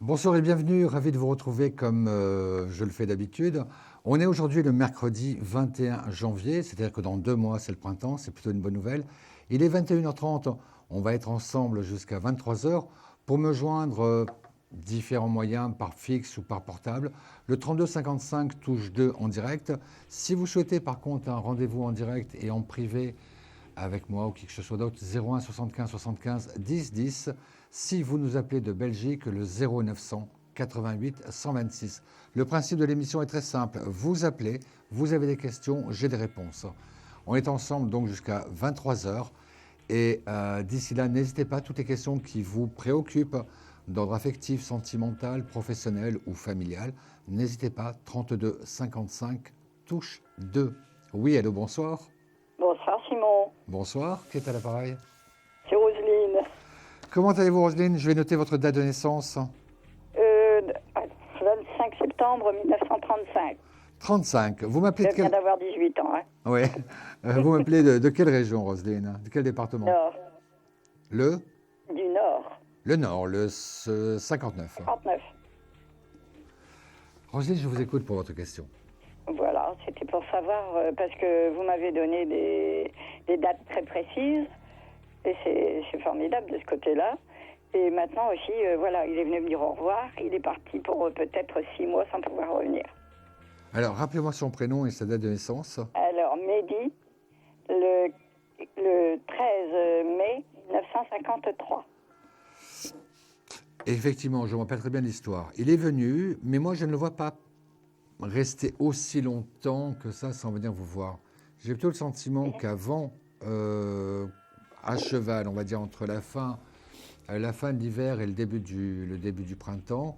Bonsoir et bienvenue, ravi de vous retrouver comme je le fais d'habitude. On est aujourd'hui le mercredi 21 janvier, c'est-à-dire que dans 2 mois c'est le printemps, c'est plutôt une bonne nouvelle. Il est 21h30, on va être ensemble jusqu'à 23h pour me joindre différents moyens par fixe ou par portable. Le 3255 touche 2 en direct. Si vous souhaitez par contre un rendez-vous en direct et en privé avec moi ou qui que ce soit d'autre, 01 75 75 10 10. Si vous nous appelez de Belgique, le 0900 88 126. Le principe de l'émission est très simple. Vous appelez, vous avez des questions, j'ai des réponses. On est ensemble donc jusqu'à 23h. Et d'ici là, n'hésitez pas, toutes les questions qui vous préoccupent, d'ordre affectif, sentimental, professionnel ou familial, n'hésitez pas, 32 55 touche 2. Oui, allô, bonsoir. Bonsoir Simon, Bonsoir, qui est à l'appareil? c'est Roselyne. Comment allez-vous, Roselyne? Je vais noter votre date de naissance. 25 septembre 1935. 35. Vous m'appelez Je de quel... viens d'avoir 18 ans. Hein. Oui. Vous m'appelez de quelle région, Roselyne? De quel département? Nord, Le du Nord, Le Nord, le 59. 39. Roselyne, je vous écoute pour votre question. Voilà, c'était pour savoir, parce que vous m'avez donné des dates très précises, et c'est formidable de ce côté-là. Et maintenant aussi, voilà, il est venu me dire au revoir, il est parti pour peut-être 6 mois sans pouvoir revenir. Alors, rappelez-moi son prénom et sa date de naissance. Alors, Mehdi, le 13 mai 1953. Effectivement, je me rappelle très bien l'histoire. Il est venu, mais moi, je ne le vois pas rester aussi longtemps que ça sans venir vous voir. J'ai plutôt le sentiment qu'avant, à cheval, on va dire entre la fin de l'hiver et le début du printemps,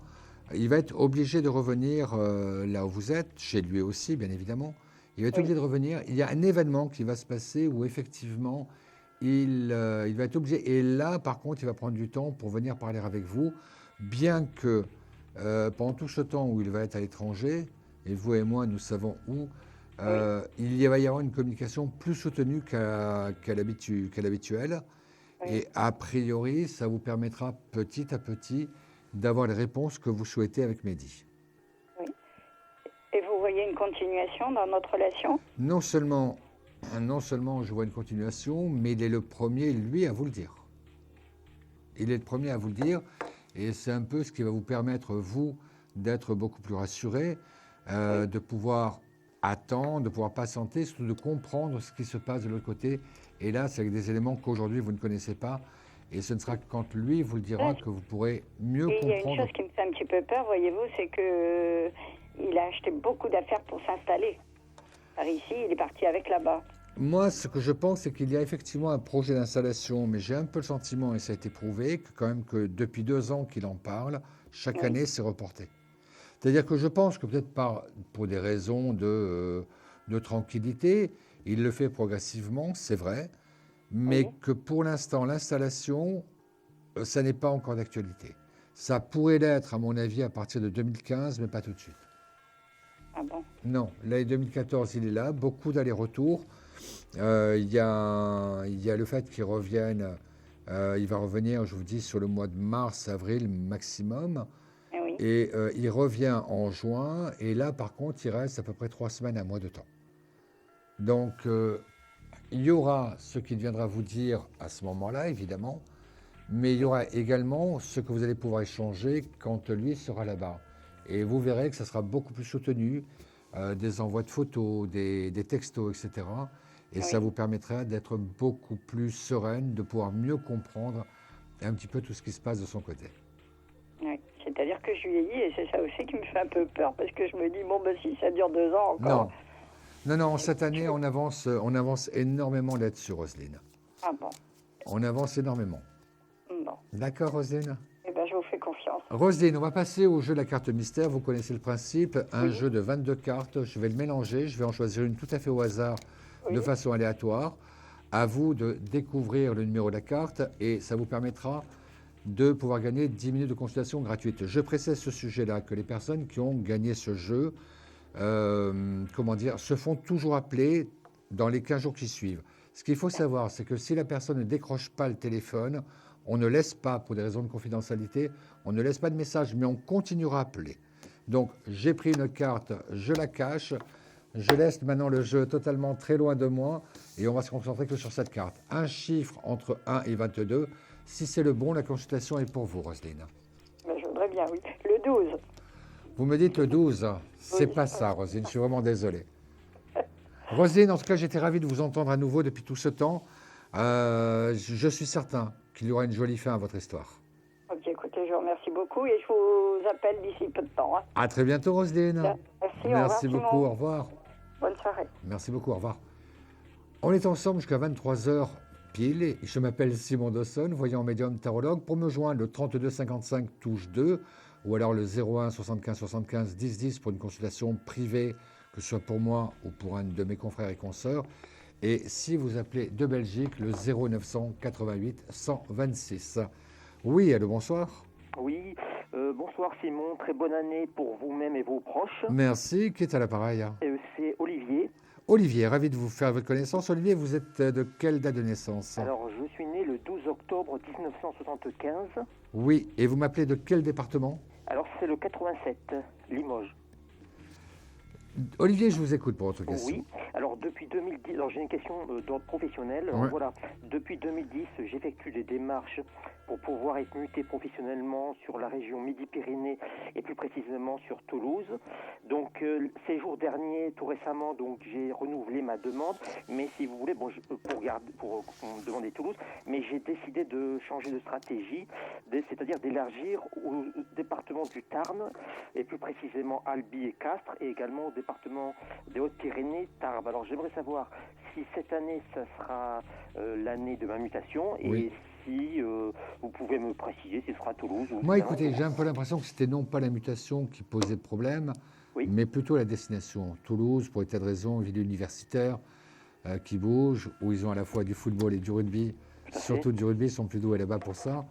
il va être obligé de revenir là où vous êtes, chez lui aussi, bien évidemment. Il va être obligé de revenir. Il y a un événement qui va se passer où effectivement, il va être obligé. Et là, par contre, il va prendre du temps pour venir parler avec vous, bien que pendant tout ce temps où il va être à l'étranger, et vous et moi, nous savons où, il va y avoir une communication plus soutenue qu'à l'habituel. Oui. Et a priori, ça vous permettra petit à petit d'avoir les réponses que vous souhaitez avec Mehdi. Oui. Et vous voyez une continuation dans notre relation? Non seulement je vois une continuation, mais il est le premier, lui, à vous le dire. Il est le premier à vous le dire, et c'est un peu ce qui va vous permettre, vous, d'être beaucoup plus rassuré, de pouvoir attendre, de pouvoir patienter, surtout de comprendre ce qui se passe de l'autre côté. Et là, c'est avec des éléments qu'aujourd'hui, vous ne connaissez pas. Et ce ne sera que quand lui vous le dira que vous pourrez mieux Et il y a une comprendre. chose qui me fait un petit peu peur, voyez-vous, c'est que il a acheté beaucoup d'affaires pour s'installer. Par ici, il est parti avec là-bas. Moi, ce que je pense, c'est qu'il y a effectivement un projet d'installation, mais j'ai un peu le sentiment, et ça a été prouvé, que quand même que depuis 2 ans qu'il en parle, chaque année, c'est reporté. C'est-à-dire que je pense que peut-être pour des raisons de tranquillité, il le fait progressivement, c'est vrai, mais que pour l'instant, l'installation, ça n'est pas encore d'actualité. Ça pourrait l'être, à mon avis, à partir de 2015, mais pas tout de suite. Ah bon? Non, l'année 2014, il est là, beaucoup d'allers-retours. Il y a le fait qu'il revienne, il va revenir, je vous dis, sur le mois de mars, avril maximum. Oui. Et il revient en juin, et là, par contre, il reste à peu près 3 semaines, un mois de temps. Donc, il y aura ce qu'il viendra vous dire à ce moment-là, évidemment, mais il y aura également ce que vous allez pouvoir échanger quand lui sera là-bas. Et vous verrez que ça sera beaucoup plus soutenu, des envois de photos, des textos, etc. Et ça vous permettra d'être beaucoup plus sereine, de pouvoir mieux comprendre un petit peu tout ce qui se passe de son côté. Oui. C'est-à-dire que je vieillis et c'est ça aussi qui me fait un peu peur parce que je me dis, bon, ben, si ça dure 2 ans encore. Non, cette année, on avance énormément là-dessus, Roselyne. Ah bon? On avance énormément. Bon. D'accord, Roselyne? Eh bien, je vous fais confiance. Roselyne, on va passer au jeu de la carte mystère. Vous connaissez le principe. Un jeu de 22 cartes. Je vais le mélanger. Je vais en choisir une tout à fait au hasard, de façon aléatoire. À vous de découvrir le numéro de la carte et ça vous permettra de pouvoir gagner 10 minutes de consultation gratuite. Je précise ce sujet-là, que les personnes qui ont gagné ce jeu, se font toujours appeler dans les 15 jours qui suivent. Ce qu'il faut savoir, c'est que si la personne ne décroche pas le téléphone, on ne laisse pas, pour des raisons de confidentialité, on ne laisse pas de message, mais on continuera à appeler. Donc, j'ai pris une carte, je la cache, je laisse maintenant le jeu totalement très loin de moi et on va se concentrer que sur cette carte. Un chiffre entre 1 et 22. Si c'est le bon, la consultation est pour vous, Roselyne. Ben, je voudrais bien, oui. Le 12. Vous me dites le 12. C'est Oui. pas ça, Roselyne. Je suis vraiment désolé. Roselyne, en tout cas, j'étais ravi de vous entendre à nouveau depuis tout ce temps. Je suis certain qu'il y aura une jolie fin à votre histoire. Ok, écoutez, je vous remercie beaucoup et je vous appelle d'ici peu de temps. Hein. À très bientôt, Roselyne. Merci, au Merci revoir, beaucoup. Simon. Au revoir. Bonne soirée. Merci beaucoup. Au revoir. On est ensemble jusqu'à 23h pile. Et je m'appelle Simon Dawson, voyant médium tarologue. Pour me joindre, le 32 55 touche 2 ou alors le 01 75 75 10 10 pour une consultation privée, que ce soit pour moi ou pour un de mes confrères et consoeurs. Et si vous appelez de Belgique, le 0900 88 126. Oui, allô, bonsoir. Oui, bonsoir Simon, très bonne année pour vous-même et vos proches. Merci. Qui est à l'appareil? C'est Olivier. Olivier, ravi de vous faire votre connaissance. Olivier, vous êtes de quelle date de naissance? Alors, je suis né le 12 octobre 1975. Oui, et vous m'appelez de quel département? Alors, c'est le 87, Limoges. Olivier, je vous écoute pour votre question. Oui, alors depuis 2010, alors j'ai une question d'ordre professionnel. Ouais. Voilà, depuis 2010, j'effectue des démarches pour pouvoir être muté professionnellement sur la région Midi-Pyrénées et plus précisément sur Toulouse. Donc ces jours derniers, tout récemment, donc j'ai renouvelé ma demande. Mais si vous voulez, bon, pour demander Toulouse, mais j'ai décidé de changer de stratégie, c'est-à-dire d'élargir au département du Tarn et plus précisément Albi et Castres et également au département des Hautes-Pyrénées, Tarbes. Alors j'aimerais savoir si cette année, ça sera l'année de ma mutation et Oui. si vous pouvez me préciser si ce sera Toulouse ou... Moi, écoutez, j'ai un peu l'impression que c'était non pas la mutation qui posait problème, Oui. mais plutôt la destination. Toulouse, pour des tas de raisons, ville universitaire qui bouge, où ils ont à la fois du football et du rugby. Tout à fait. Surtout du rugby, ils sont plus doués là-bas pour ça.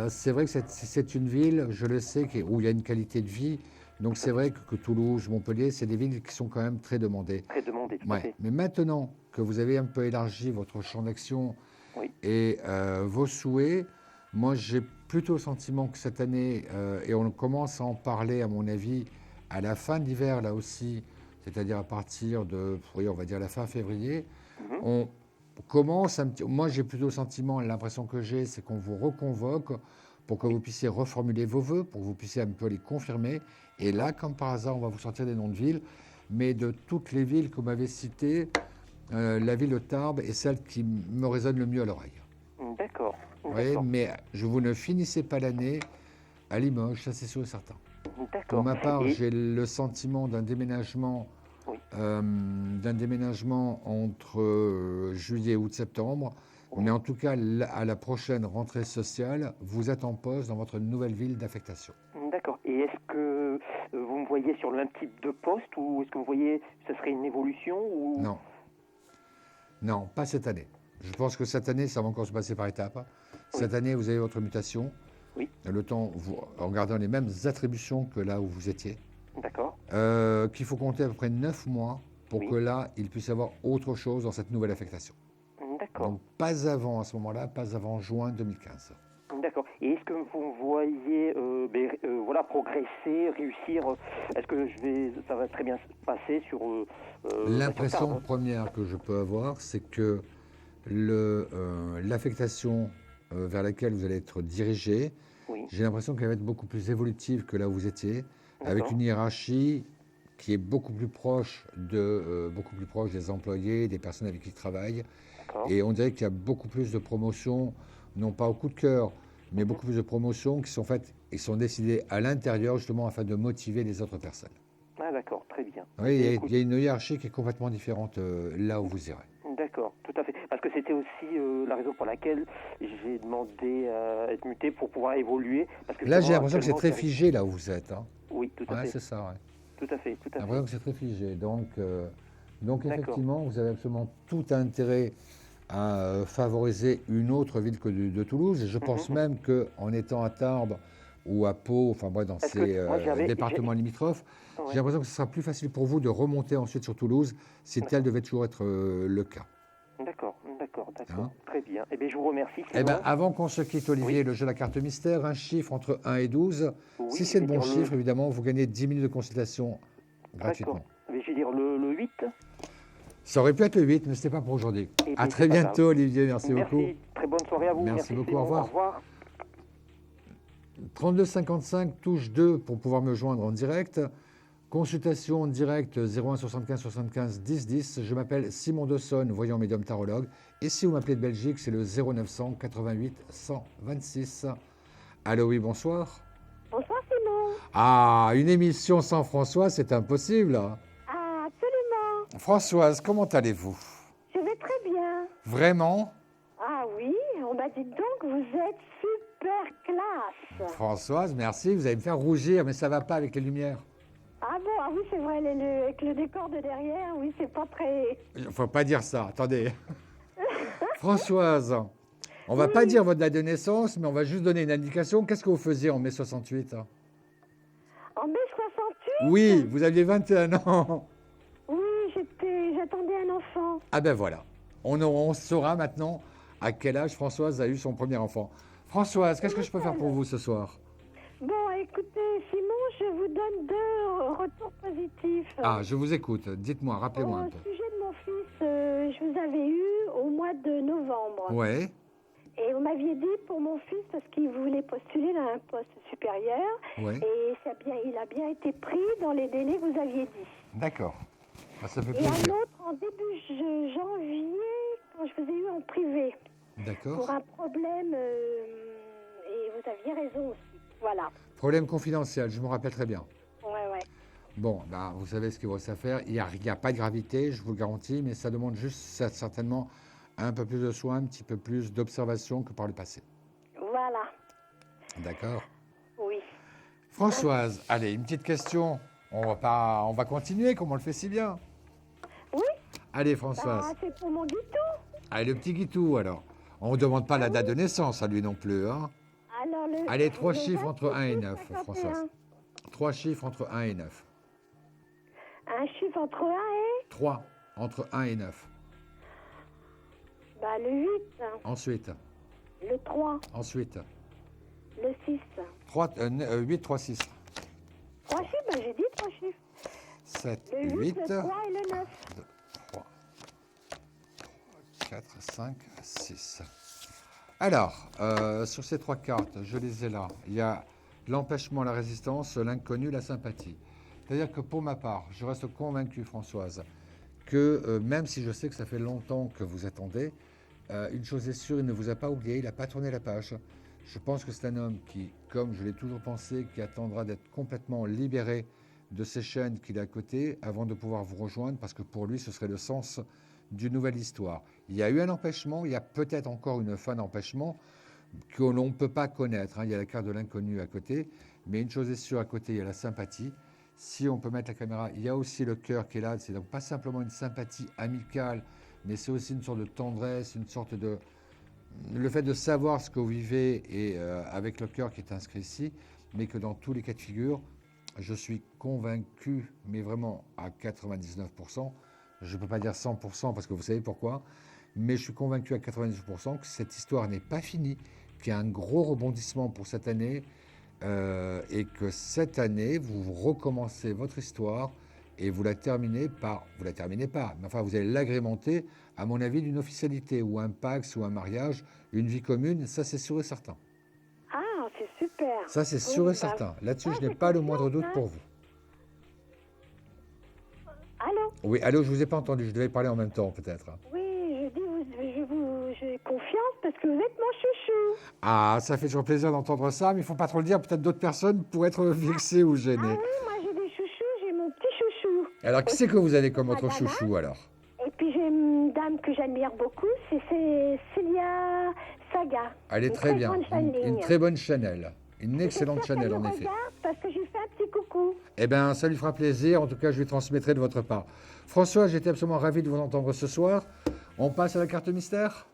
C'est vrai que c'est une ville, je le sais, où il y a une qualité de vie. Donc c'est vrai que Toulouse, Montpellier, c'est des villes qui sont quand même très demandées. Très demandé, tout à Ouais. fait. Mais maintenant que vous avez un peu élargi votre champ d'action Oui. et vos souhaits, moi j'ai plutôt le sentiment que cette année, et on commence à en parler à mon avis à la fin de l'hiver là aussi, c'est-à-dire à partir de, oui, on va dire la fin février, Mhm. on commence un petit... Moi j'ai plutôt le sentiment, l'impression que j'ai, c'est qu'on vous reconvoque pour que vous puissiez reformuler vos vœux, pour que vous puissiez un peu les confirmer. Et là, comme par hasard, on va vous sortir des noms de villes, mais de toutes les villes que vous m'avez citées, la ville de Tarbes est celle qui me résonne le mieux à l'oreille. D'accord. Vous voyez, D'accord. mais vous ne finissez pas l'année à Limoges, ça c'est sûr et certain. Pour D'accord. ma part, Et- j'ai le sentiment d'un déménagement, Oui. entre juillet, août, septembre. Oui. Mais en tout cas, à la prochaine rentrée sociale, vous êtes en poste dans votre nouvelle ville d'affectation. D'accord. Et est-ce que vous me voyez sur le même type de poste ou est-ce que vous voyez que ce serait une évolution ou... Non. Non, pas cette année. Je pense que cette année, ça va encore se passer par étapes. Cette année, vous avez votre mutation. Oui. Le temps, en gardant les mêmes attributions que là où vous étiez. D'accord. Qu'il faut compter à peu près 9 mois pour Oui. que là, il puisse y avoir autre chose dans cette nouvelle affectation. D'accord. Donc, pas avant, à ce moment-là, pas avant juin 2015. D'accord. Et est-ce que vous me voyez voilà, progresser, réussir est-ce que ça va très bien se passer sur... L'impression sur Tarbes première que je peux avoir, c'est que l'affectation vers laquelle vous allez être dirigé, Oui. j'ai l'impression qu'elle va être beaucoup plus évolutive que là où vous étiez, avec D'accord. une hiérarchie qui est beaucoup plus proche des employés, des personnes avec qui ils travaillent. D'accord. Et on dirait qu'il y a beaucoup plus de promotions, non pas au coup de cœur, mais beaucoup plus de promotions qui sont faites et sont décidées à l'intérieur justement afin de motiver les autres personnes. Ah d'accord, très bien. Oui, Écoute, il y a une hiérarchie qui est complètement différente là où vous irez. D'accord, tout à fait. Parce que c'était aussi la raison pour laquelle j'ai demandé à être muté pour pouvoir évoluer. Parce que Là, j'ai justement, l'impression que c'est très actuellement, figé là où vous êtes. Hein. Oui, tout à Ouais, fait. c'est ça, ouais. Tout à fait, tout J'ai à fait. l'impression que c'est très figé. Donc D'accord. effectivement, vous avez absolument tout intérêt à favoriser une autre ville que de Toulouse. Et je pense même qu'en étant à Tarbes ou à Pau, enfin bref, dans Parce ces que moi, départements limitrophes, Ouais. j'ai l'impression que ce sera plus facile pour vous de remonter ensuite sur Toulouse si tel devait toujours être le cas. D'accord. Hein? Très bien. Eh bien, je vous remercie. Eh bien, Simon. avant qu'on se quitte, Olivier, Oui. le jeu de la carte mystère, un chiffre entre 1 et 12. Oui, Si je c'est vais le bon dire chiffre, évidemment, vous gagnez 10 minutes de consultation gratuitement. D'accord. Mais je vais dire le 8. Ça aurait pu être le 8, mais ce n'était pas pour aujourd'hui. Eh À bien, très c'est pas bientôt, Olivier. Merci beaucoup. Merci. Très bonne soirée à vous. Merci beaucoup, Simon. au revoir. Au revoir. 32 55, touche 2 pour pouvoir me joindre en direct. Consultation en direct 01 75 75 10 10. Je m'appelle Simon Dessonne, voyant médium tarologue. Et si vous m'appelez de Belgique, c'est le 0900 88 126. Allô, oui, bonsoir. Bonsoir Simon. Ah, une émission sans François, c'est impossible. Ah, absolument. Françoise, comment allez-vous? Je vais très bien. Vraiment? Ah oui, on m'a dit donc vous êtes super classe. Françoise, merci. Vous allez me faire rougir, mais ça va pas avec les lumières. Ah bon, ah oui c'est vrai, avec le décor de derrière, oui c'est pas très... Il faut pas dire ça. Attendez. Françoise, on va pas dire votre date de naissance, mais on va juste donner une indication. Qu'est-ce que vous faisiez en mai 68? En mai 68? Oui, vous aviez 21 ans. Oui, j'attendais un enfant. Ah ben voilà. On saura maintenant à quel âge Françoise a eu son premier enfant. Françoise, qu'est-ce que je peux faire pour vous ce soir? Bon, écoutez Simon, je vous donne 2 retours positifs. Ah, je vous écoute. Dites-moi, rappelez-moi un Au peu. sujet de mon fils, je vous avais eu au mois de novembre. Ouais, Et vous m'aviez dit pour mon fils, parce qu'il voulait postuler à un poste supérieur, ouais. et il a bien été pris dans les délais que vous aviez dit. D'accord. Ah, ça fait Et plaisir. un autre en début janvier, quand je vous ai eu en privé, pour D'accord. un problème, et vous aviez raison aussi. Voilà. Problème confidentiel, je me rappelle très bien. Ouais. Bon, ben, vous savez ce qu'il vous reste à faire. Il n'y a pas de gravité, je vous le garantis, mais ça demande juste certainement un peu plus de soin, un petit peu plus d'observation que par le passé. Voilà. D'accord. Oui. Françoise, allez, une petite question. On va continuer comme on le fait si bien. Oui. Allez, Françoise. Ah, c'est pour mon guitou. Allez, le petit Guitou, alors. On ne demande pas la date de naissance à lui non plus. Hein. Alors, Allez, 3 le chiffres entre 1 et 9, 51. Françoise. 3 chiffres entre 1 et 9. Un chiffre entre 1 et 3 entre 1 et 9. le 8, Ensuite, le 3, ensuite. le 6. 8, 3, 6. 3 chiffres, j'ai dit 3 chiffres. 7, Le 8, 8. le 3 et le 9. 3, 4, 5, 6. Alors, sur ces 3 cartes, je les ai là. Il y a l'empêchement, la résistance, l'inconnu, la sympathie. C'est-à-dire que pour ma part, je reste convaincu, Françoise, que même si je sais que ça fait longtemps que vous attendez, une chose est sûre, il ne vous a pas oublié, il n'a pas tourné la page. Je pense que c'est un homme qui, comme je l'ai toujours pensé, qui attendra d'être complètement libéré de ces chaînes qu'il a à côté avant de pouvoir vous rejoindre, parce que pour lui, ce serait le sens d'une nouvelle histoire. Il y a eu un empêchement, il y a peut-être encore une fin d'empêchement que l'on ne peut pas connaître. Hein. Il y a la carte de l'inconnu à côté, mais une chose est sûre, à côté, il y a la sympathie. Si on peut mettre la caméra, il y a aussi le cœur qui est là. C'est donc pas simplement une sympathie amicale, mais c'est aussi une sorte de tendresse, une sorte de... Le fait de savoir ce que vous vivez et avec le cœur qui est inscrit ici, mais que dans tous les cas de figure, je suis convaincu, mais vraiment à 99%, je ne peux pas dire 100% parce que vous savez pourquoi, mais je suis convaincu à 99% que cette histoire n'est pas finie, qu'il y a un gros rebondissement pour cette année et que cette année, vous recommencez votre histoire et vous la terminez pas, mais enfin vous allez l'agrémenter, à mon avis, d'une officialité ou un pax ou un mariage, une vie commune, ça c'est sûr et certain. Ah, c'est super. Ça c'est sûr et certain. Là-dessus, je n'ai pas le moindre doute pour vous. Allô? Oui, allô, je vous ai pas entendu, je devais parler en même temps peut-être. Oui, j'ai confiance parce que vous êtes mon chouchou. Ah, ça fait toujours plaisir d'entendre ça, mais il ne faut pas trop le dire, peut-être d'autres personnes pourraient être vexées ou Ah gênées. oui, moi j'ai des chouchous, j'ai mon petit chouchou. Alors, qui c'est que vous avez comme votre Madame. chouchou alors? Et puis j'ai une dame que j'admire beaucoup, c'est Célia Saga. Elle est Une très bien, grande Chanel. une très bonne Chanel, une Et excellente j'espère qu'elle Chanel en me effet. regarde parce que je lui fais un petit coucou. Eh bien, ça lui fera plaisir, en tout cas je lui transmettrai de votre part. François, j'étais absolument ravi de vous entendre ce soir. On passe à la carte mystère?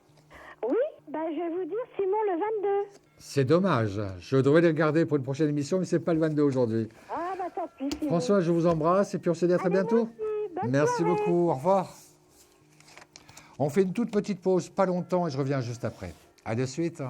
Oui, je vais vous dire Simon le 22. C'est dommage, je devrais les regarder pour une prochaine émission, mais c'est pas le 22 aujourd'hui. Ah tant pis Simon. François, je vous embrasse et puis on se dit à très Allez, bientôt. merci, bonne Merci soirée. beaucoup, au revoir. On fait une toute petite pause, pas longtemps, et je reviens juste après. À de suite.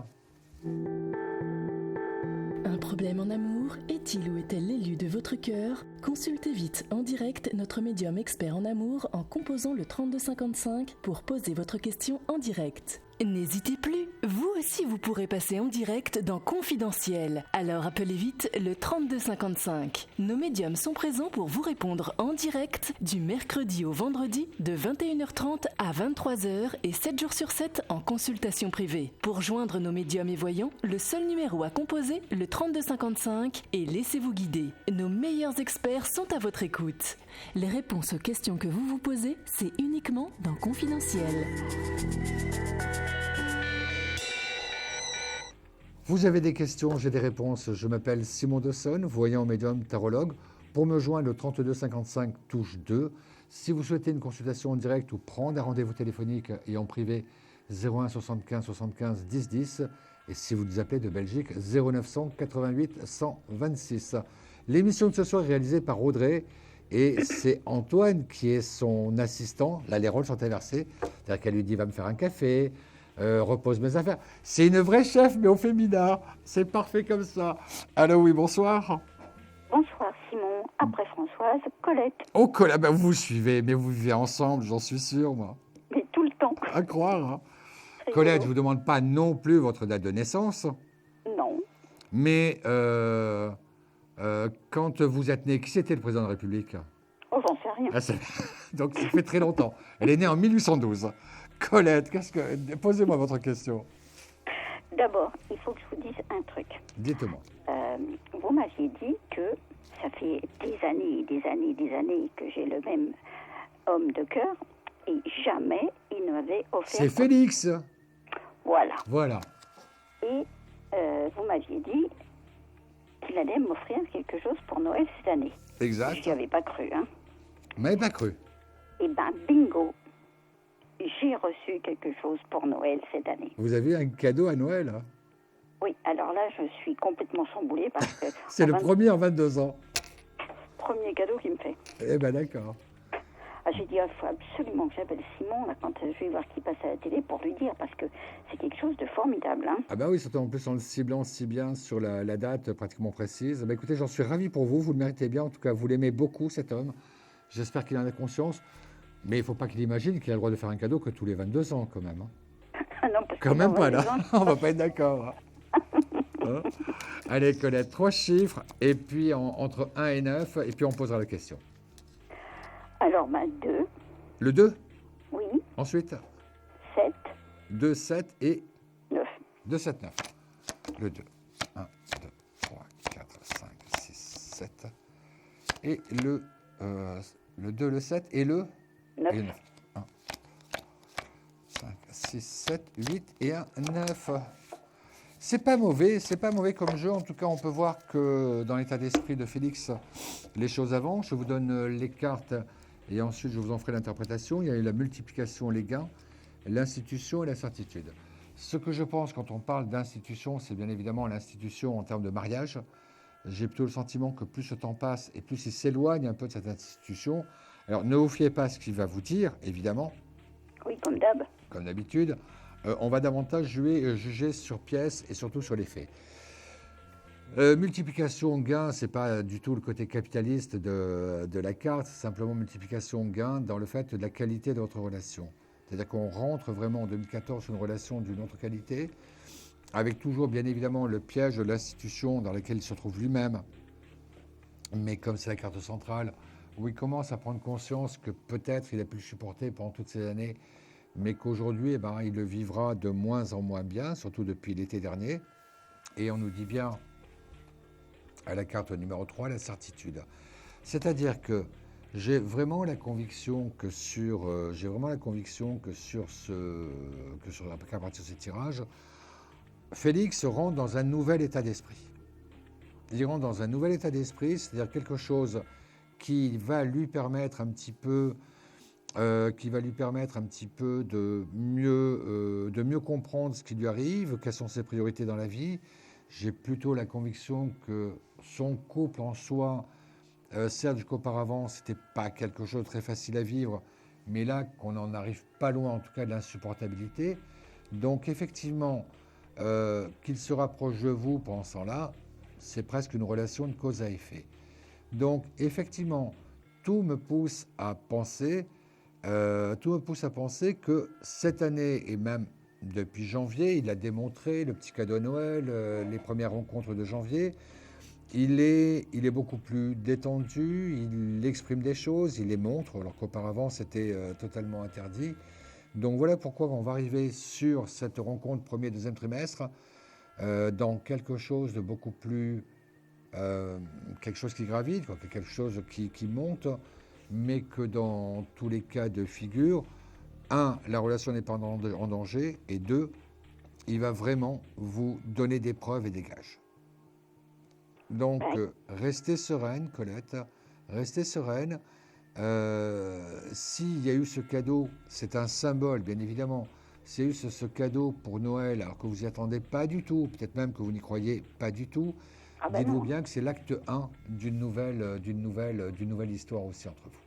Un problème en amour? Est-il ou est-elle l'élu de votre cœur? Consultez vite en direct notre médium expert en amour en composant le 3255 pour poser votre question en direct. N'hésitez plus, vous aussi vous pourrez passer en direct dans Confidentiel. Alors appelez vite le 3255. Nos médiums sont présents pour vous répondre en direct du mercredi au vendredi de 21h30 à 23h et 7 jours sur 7 en consultation privée. Pour joindre nos médiums et voyants, le seul numéro à composer, le 3255, et laissez-vous guider. Nos meilleurs experts sont à votre écoute. Les réponses aux questions que vous vous posez, c'est uniquement dans Confidentiel. Vous avez des questions, j'ai des réponses. Je m'appelle Simon Dawson, voyant médium tarologue. Pour me joindre, le 3255 touche 2. Si vous souhaitez une consultation en direct ou prendre un rendez-vous téléphonique et en privé, 01 75 75 10 10. Et si vous nous appelez de Belgique, 0900 88 126. L'émission de ce soir est réalisée par Audrey et c'est Antoine qui est son assistant. Là, les rôles sont inversés. C'est-à-dire qu'elle lui dit « va me faire un café ». Repose mes affaires. C'est une vraie chef, mais au féminin. C'est parfait comme ça. Allô, oui, bonsoir. Bonsoir Simon, après Françoise, Colette. Oh, Colette, ben vous suivez, mais vous vivez ensemble, j'en suis sûr, moi. Mais tout le temps. À croire. Hein. C'est Colette, rigolo. je ne vous demande pas non plus votre date de naissance, Non. mais quand vous êtes né, qui c'était le président de la République? Oh, j'en sais rien. Donc, ça fait très longtemps. Elle est née en 1812. Colette, posez-moi votre question. D'abord, il faut que je vous dise un truc. Dites-moi. Vous m'aviez dit que ça fait des années que j'ai le même homme de cœur et jamais il ne m'avait offert... C'est Félix. Voilà. Voilà. Et vous m'aviez dit qu'il allait m'offrir quelque chose pour Noël cette année. Exact. Je n'y avais pas cru, hein. Vous m'avez pas cru. Eh ben, bingo. J'ai reçu quelque chose pour Noël cette année. Vous avez eu un cadeau à Noël. Hein. Oui, alors là, je suis complètement chamboulée parce que... C'est le premier en 22 ans. Premier cadeau qu'il me fait. Eh ben d'accord. Ah, j'ai dit, il faut absolument que j'appelle Simon là, quand je vais voir qui passe à la télé pour lui dire, parce que c'est quelque chose de formidable. Hein. Ah bah oui, surtout en plus en le ciblant si bien sur la date pratiquement précise. Bah écoutez, j'en suis ravi pour vous, vous le méritez bien. En tout cas, vous l'aimez beaucoup, cet homme. J'espère qu'il en a conscience. Mais il ne faut pas qu'il imagine qu'il a le droit de faire un cadeau que tous les 22 ans, quand même. Hein. Non, parce Quand que même dans pas, 22 là. ans, On va pas être d'accord. Hein. Allez, Colette, 3 chiffres, et puis entre 1 et 9, et puis on posera la question. Alors, 2. Le 2, Oui. ensuite 7. 2, 7 et 9. 2, 7, 9. Le 2, 1, 2, 3, 4, 5, 6, 7. Et le 2, le 7 et le 9. Et le 9. 1, 5, 6, 7, 8 et 1, 9. C'est pas mauvais comme jeu. En tout cas, on peut voir que dans l'état d'esprit de Félix, les choses avancent. Je vous donne les cartes et ensuite je vous en ferai l'interprétation. Il y a eu la multiplication, les gains, l'institution et la certitude. Ce que je pense quand on parle d'institution, c'est bien évidemment l'institution en termes de mariage. J'ai plutôt le sentiment que plus le temps passe et plus il s'éloigne un peu de cette institution. Alors, ne vous fiez pas à ce qu'il va vous dire, évidemment. Oui, comme d'hab. Comme d'habitude. On va davantage juger sur pièces et surtout sur les faits. Multiplication gain, ce n'est pas du tout le côté capitaliste de la carte, c'est simplement multiplication gain dans le fait de la qualité de votre relation. C'est-à-dire qu'on rentre vraiment en 2014 sur une relation d'une autre qualité, avec toujours bien évidemment le piège de l'institution dans laquelle il se trouve lui-même. Mais comme c'est la carte centrale, où il commence à prendre conscience que peut-être il a pu le supporter pendant toutes ces années, mais qu'aujourd'hui, il le vivra de moins en moins bien, surtout depuis l'été dernier. Et on nous dit bien, à la carte numéro 3, la certitude. C'est-à-dire que j'ai vraiment la conviction que sur à partir de ces tirages, Félix rentre dans un nouvel état d'esprit. Il rentre dans un nouvel état d'esprit, c'est-à-dire quelque chose qui va lui permettre un petit peu de mieux comprendre ce qui lui arrive, quelles sont ses priorités dans la vie. J'ai plutôt la conviction que son couple en soi, certes qu'auparavant, ce n'était pas quelque chose de très facile à vivre, mais là qu'on n'en arrive pas loin, en tout cas de l'insupportabilité. Donc effectivement, qu'il se rapproche de vous pendant ce temps-là, c'est presque une relation de cause à effet. Donc effectivement, tout me pousse à penser que cette année, et même depuis janvier, il a démontré le petit cadeau à Noël, les premières rencontres de janvier, il est beaucoup plus détendu, il exprime des choses, il les montre, alors qu'auparavant c'était totalement interdit. Donc voilà pourquoi on va arriver sur cette rencontre premier, deuxième trimestre dans quelque chose de beaucoup plus, quelque chose qui gravite, quoi, quelque chose qui monte, mais que dans tous les cas de figure, un, la relation n'est pas en danger, et deux, il va vraiment vous donner des preuves et des gages. Donc, restez sereine, Colette, restez sereine. S'il y a eu ce cadeau, c'est un symbole, bien évidemment. S'il y a eu ce cadeau pour Noël, alors que vous n'y attendez pas du tout, peut-être même que vous n'y croyez pas du tout, dites-vous bien que c'est l'acte 1 d'une nouvelle histoire aussi entre vous.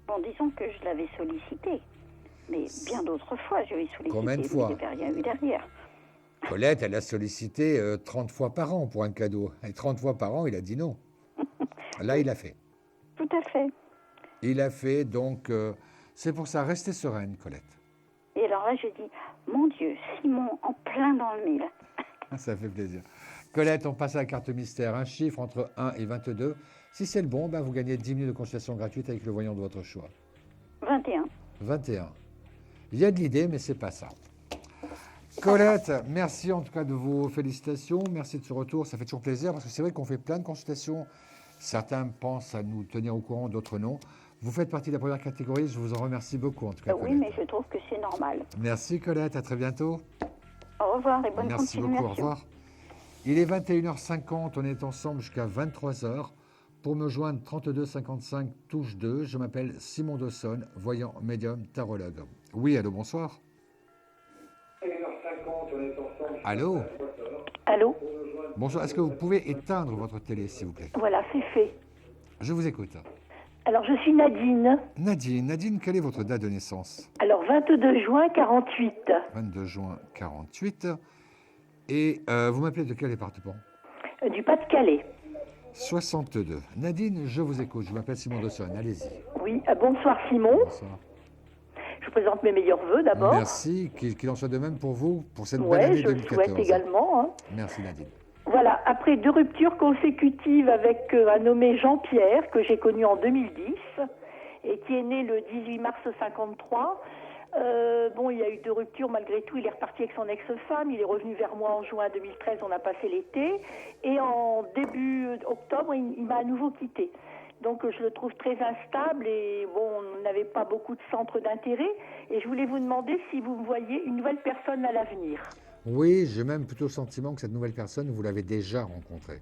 Bon, disons que je l'avais sollicité, mais bien d'autres fois, je l'ai sollicité. Combien de fois? Il n'y avait rien eu derrière. Colette, elle a sollicité 30 fois par an pour un cadeau. Et 30 fois par an, il a dit non. Là, il a fait. Tout à fait. Il a fait, donc c'est pour ça, restez sereine, Colette. Et alors là, je dis, mon Dieu, Simon, en plein dans le mille. Ça fait plaisir. Colette, on passe à la carte mystère. Un chiffre entre 1 et 22. Si c'est le bon, vous gagnez 10 minutes de consultation gratuite avec le voyant de votre choix. 21. 21. Il y a de l'idée, mais c'est pas ça. Colette, merci en tout cas de vos félicitations. Merci de ce retour. Ça fait toujours plaisir parce que c'est vrai qu'on fait plein de consultations. Certains pensent à nous tenir au courant, d'autres non. Vous faites partie de la première catégorie. Je vous en remercie beaucoup en tout cas. Oui, mais je trouve que c'est normal. Merci Colette. À très bientôt. Au revoir et bonne Merci continuation. beaucoup. Au revoir. Il est 21h50. On est ensemble jusqu'à 23h. Pour me joindre, 32 55 touche 2. Je m'appelle Simon Dawson, voyant médium tarologue. Oui, allô, bonsoir. Allô? Allô? Bonsoir, est-ce que vous pouvez éteindre votre télé, s'il vous plaît? Voilà, c'est fait. Je vous écoute. Alors, je suis Nadine. Nadine, quelle est votre date de naissance? Alors, 22 juin 48. 22 juin 48. Et vous m'appelez de quel département? Du Pas-de-Calais. 62. Nadine, je vous écoute. Je m'appelle Simon Dawson. Allez-y. Oui, bonsoir Simon. Bonsoir. Je vous présente mes meilleurs vœux d'abord. Merci, qu'il en soit de même pour vous, pour cette belle année 2014. Je le souhaite également. Hein. Merci Nadine. Voilà, après 2 ruptures consécutives avec un nommé Jean-Pierre, que j'ai connu en 2010, et qui est né le 18 mars 53. Il y a eu 2 ruptures, malgré tout, il est reparti avec son ex-femme, il est revenu vers moi en juin 2013, on a passé l'été, et en début octobre, il m'a à nouveau quitté. Donc je le trouve très instable et on n'avait pas beaucoup de centres d'intérêt, et je voulais vous demander si vous voyez une nouvelle personne à l'avenir. Oui, j'ai même plutôt le sentiment que cette nouvelle personne, vous l'avez déjà rencontrée.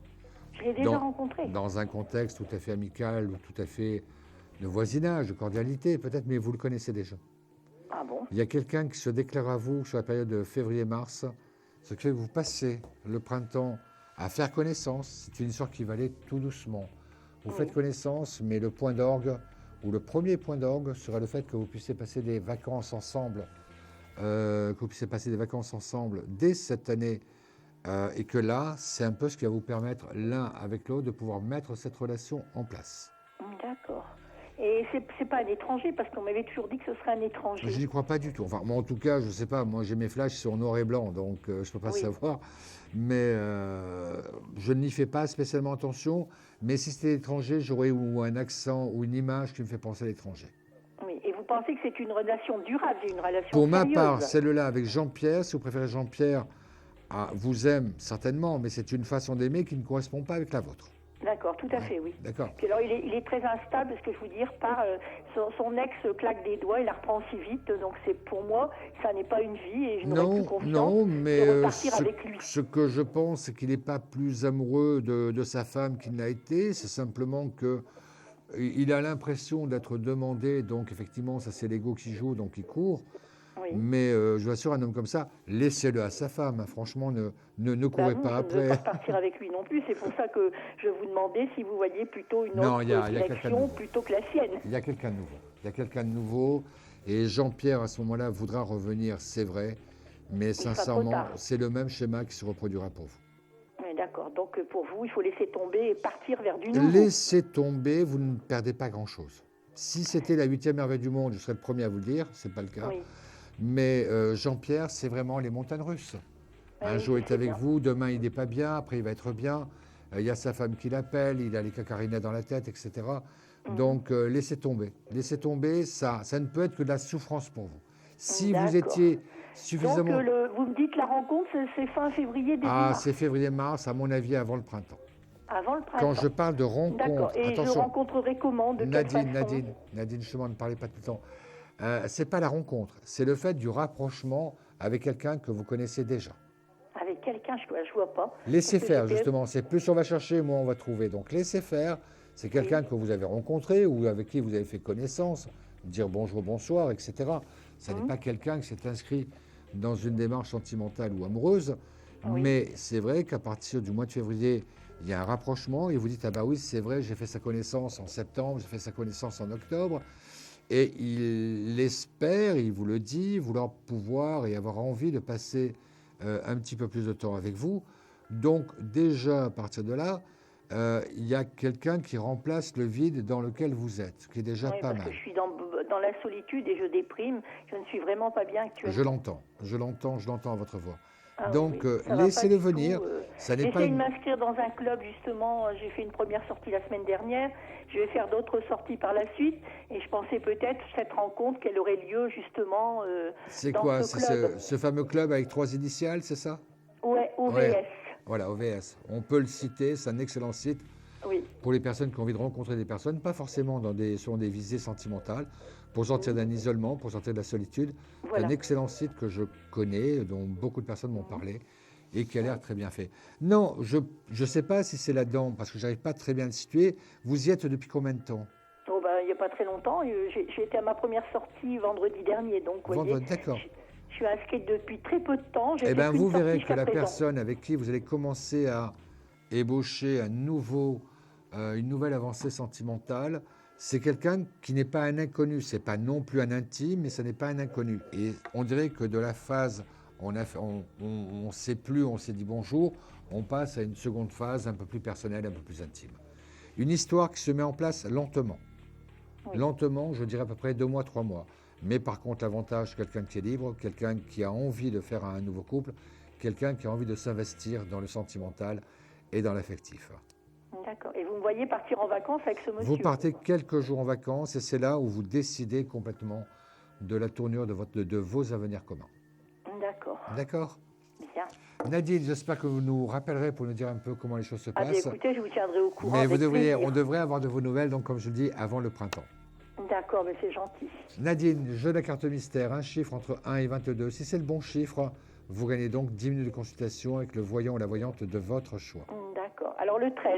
Je l'ai déjà rencontrée. Dans un contexte tout à fait amical ou tout à fait de voisinage, de cordialité peut-être, mais vous le connaissez déjà. Ah bon? Il y a quelqu'un qui se déclare à vous sur la période de février-mars, ce qui fait que vous passez le printemps à faire connaissance. C'est une histoire qui va aller tout doucement. Vous faites connaissance, mais le point d'orgue, ou le premier point d'orgue, sera le fait que vous puissiez passer des vacances ensemble, dès cette année, et que là, c'est un peu ce qui va vous permettre, l'un avec l'autre, de pouvoir mettre cette relation en place. D'accord. Et c'est pas un étranger, parce qu'on m'avait toujours dit que ce serait un étranger. Je n'y crois pas du tout. Enfin, moi, en tout cas, je ne sais pas. Moi, j'ai mes flashs sur noir et blanc, donc je ne peux pas savoir. Mais je n'y fais pas spécialement attention. Mais si c'était étranger, j'aurais ou un accent ou une image qui me fait penser à l'étranger. Oui. Et vous pensez que c'est une relation durable, une relation Pour ma sérieuse? part, celle-là avec Jean-Pierre, si vous préférez Jean-Pierre, vous aime certainement, mais c'est une façon d'aimer qui ne correspond pas avec la vôtre. D'accord, tout à fait, oui. D'accord. Puis alors, il est très instable, ce que je veux dire, son ex claque des doigts, il la reprend aussi vite, donc c'est pour moi, ça n'est pas une vie et je n'aurais plus confiance de repartir avec lui. Ce que je pense, c'est qu'il n'est pas plus amoureux de sa femme qu'il n'a été, c'est simplement qu'il a l'impression d'être demandé, donc effectivement, ça c'est l'ego qui joue, donc il court. Oui. Mais je vous assure, un homme comme ça, laissez-le à sa femme. Franchement, ne courez pas après. Je ne veux pas partir avec lui non plus. C'est pour ça que je vous demandais si vous voyez plutôt une autre direction plutôt que la sienne. Il y a quelqu'un de nouveau. Il y a quelqu'un de nouveau. Et Jean-Pierre, à ce moment-là, voudra revenir, c'est vrai, mais sera trop sincèrement, tard. c'est le même schéma qui se reproduira pour vous. Oui, d'accord. Donc pour vous, il faut laisser tomber et partir vers du nouveau. Laissez tomber, vous ne perdez pas grand-chose. Si c'était la 8e merveille du monde, je serais le premier à vous le dire, ce n'est pas le cas. Oui. Mais Jean-Pierre, c'est vraiment les montagnes russes. Ah Un oui, jour, il je est sais avec bien. vous, demain, il n'est pas bien, après, il va être bien. Il y a sa femme qui l'appelle, il a les cacarinets dans la tête, etc. Donc, laissez tomber. Laissez tomber, ça ne peut être que de la souffrance pour vous. Si vous D'accord. étiez Donc suffisamment... vous me dites la rencontre, c'est fin février, début Ah, mars. c'est février-mars, à mon avis, avant le printemps. Avant le printemps. Quand je parle de rencontre, D'accord. Et je attention, rencontrerai comment, de quelle façon Nadine, justement, ne parlez pas tout le temps. C'est pas la rencontre, c'est le fait du rapprochement avec quelqu'un que vous connaissez déjà. Avec quelqu'un, je vois pas. Laissez Parce que faire, j'étais- justement. C'est plus on va chercher, moins on va trouver. Donc, laissez faire. C'est quelqu'un que vous avez rencontré ou avec qui vous avez fait connaissance, dire bonjour, bonsoir, etc. Ça n'est pas quelqu'un qui s'est inscrit dans une démarche sentimentale ou amoureuse. Oui. Mais c'est vrai qu'à partir du mois de février, il y a un rapprochement et vous dites, ah bah oui, c'est vrai, j'ai fait sa connaissance en septembre, j'ai fait sa connaissance en octobre. Et il espère, il vous le dit, vouloir pouvoir et avoir envie de passer un petit peu plus de temps avec vous. Donc déjà, à partir de là, il y a quelqu'un qui remplace le vide dans lequel vous êtes, ce qui est déjà Oui, pas parce mal. que je suis dans la solitude et je déprime. Je ne suis vraiment pas bien actuellement. Je l'entends à votre voix. Ah Donc, oui, ça va laissez-le pas du venir. tout, Ça n'est pas J'essaie de une- m'inscrire dans un club, justement. J'ai fait une première sortie la semaine dernière. Je vais faire d'autres sorties par la suite. Et je pensais peut-être, cette rencontre, qu'elle aurait lieu, justement, C'est dans quoi? ce C'est club. ce fameux club avec 3 initiales, c'est ça? Ouais, OVS. Ouais. Voilà, OVS. On peut le citer, c'est un excellent site Oui. pour les personnes qui ont envie de rencontrer des personnes, pas forcément sur des visées sentimentales, pour sortir d'un isolement, pour sortir de la solitude. Voilà. C'est un excellent site que je connais, dont beaucoup de personnes m'ont parlé, et qui a l'air très bien fait. Non, je ne sais pas si c'est là-dedans, parce que je n'arrive pas très bien à le situer. Vous y êtes depuis combien de temps? Oh, ben, il n'y a pas très longtemps. J'ai été à ma première sortie vendredi dernier. Donc, vous voyez, D'accord. je suis inscrite depuis très peu de temps. J'ai Eh fait bien, qu'une vous sortie verrez que jusqu'à la présent. personne avec qui vous allez commencer à ébaucher une nouvelle avancée sentimentale, c'est quelqu'un qui n'est pas un inconnu. C'est pas non plus un intime, mais ce n'est pas un inconnu. Et on dirait que de la phase, on sait plus, on s'est dit bonjour, on passe à une seconde phase un peu plus personnelle, un peu plus intime. Une histoire qui se met en place lentement. Oui. Lentement, je dirais à peu près 2 mois, 3 mois. Mais par contre, l'avantage, quelqu'un qui est libre, quelqu'un qui a envie de faire un nouveau couple, quelqu'un qui a envie de s'investir dans le sentimental et dans l'affectif. D'accord. Et vous me voyez partir en vacances avec ce monsieur? Vous partez quelques jours en vacances et c'est là où vous décidez complètement de la tournure de vos avenirs communs. D'accord. D'accord? Bien. Nadine, j'espère que vous nous rappellerez pour nous dire un peu comment les choses se Ah, bien, passent. écoutez, je vous tiendrai au courant. Mais avec plaisir. on devrait avoir de vos nouvelles, donc comme je le dis, avant le printemps. D'accord, mais c'est gentil. Nadine, jeu de la carte mystère, un chiffre entre 1 et 22. Si c'est le bon chiffre, vous gagnez donc 10 minutes de consultation avec le voyant ou la voyante de votre choix. D'accord. Alors le 13.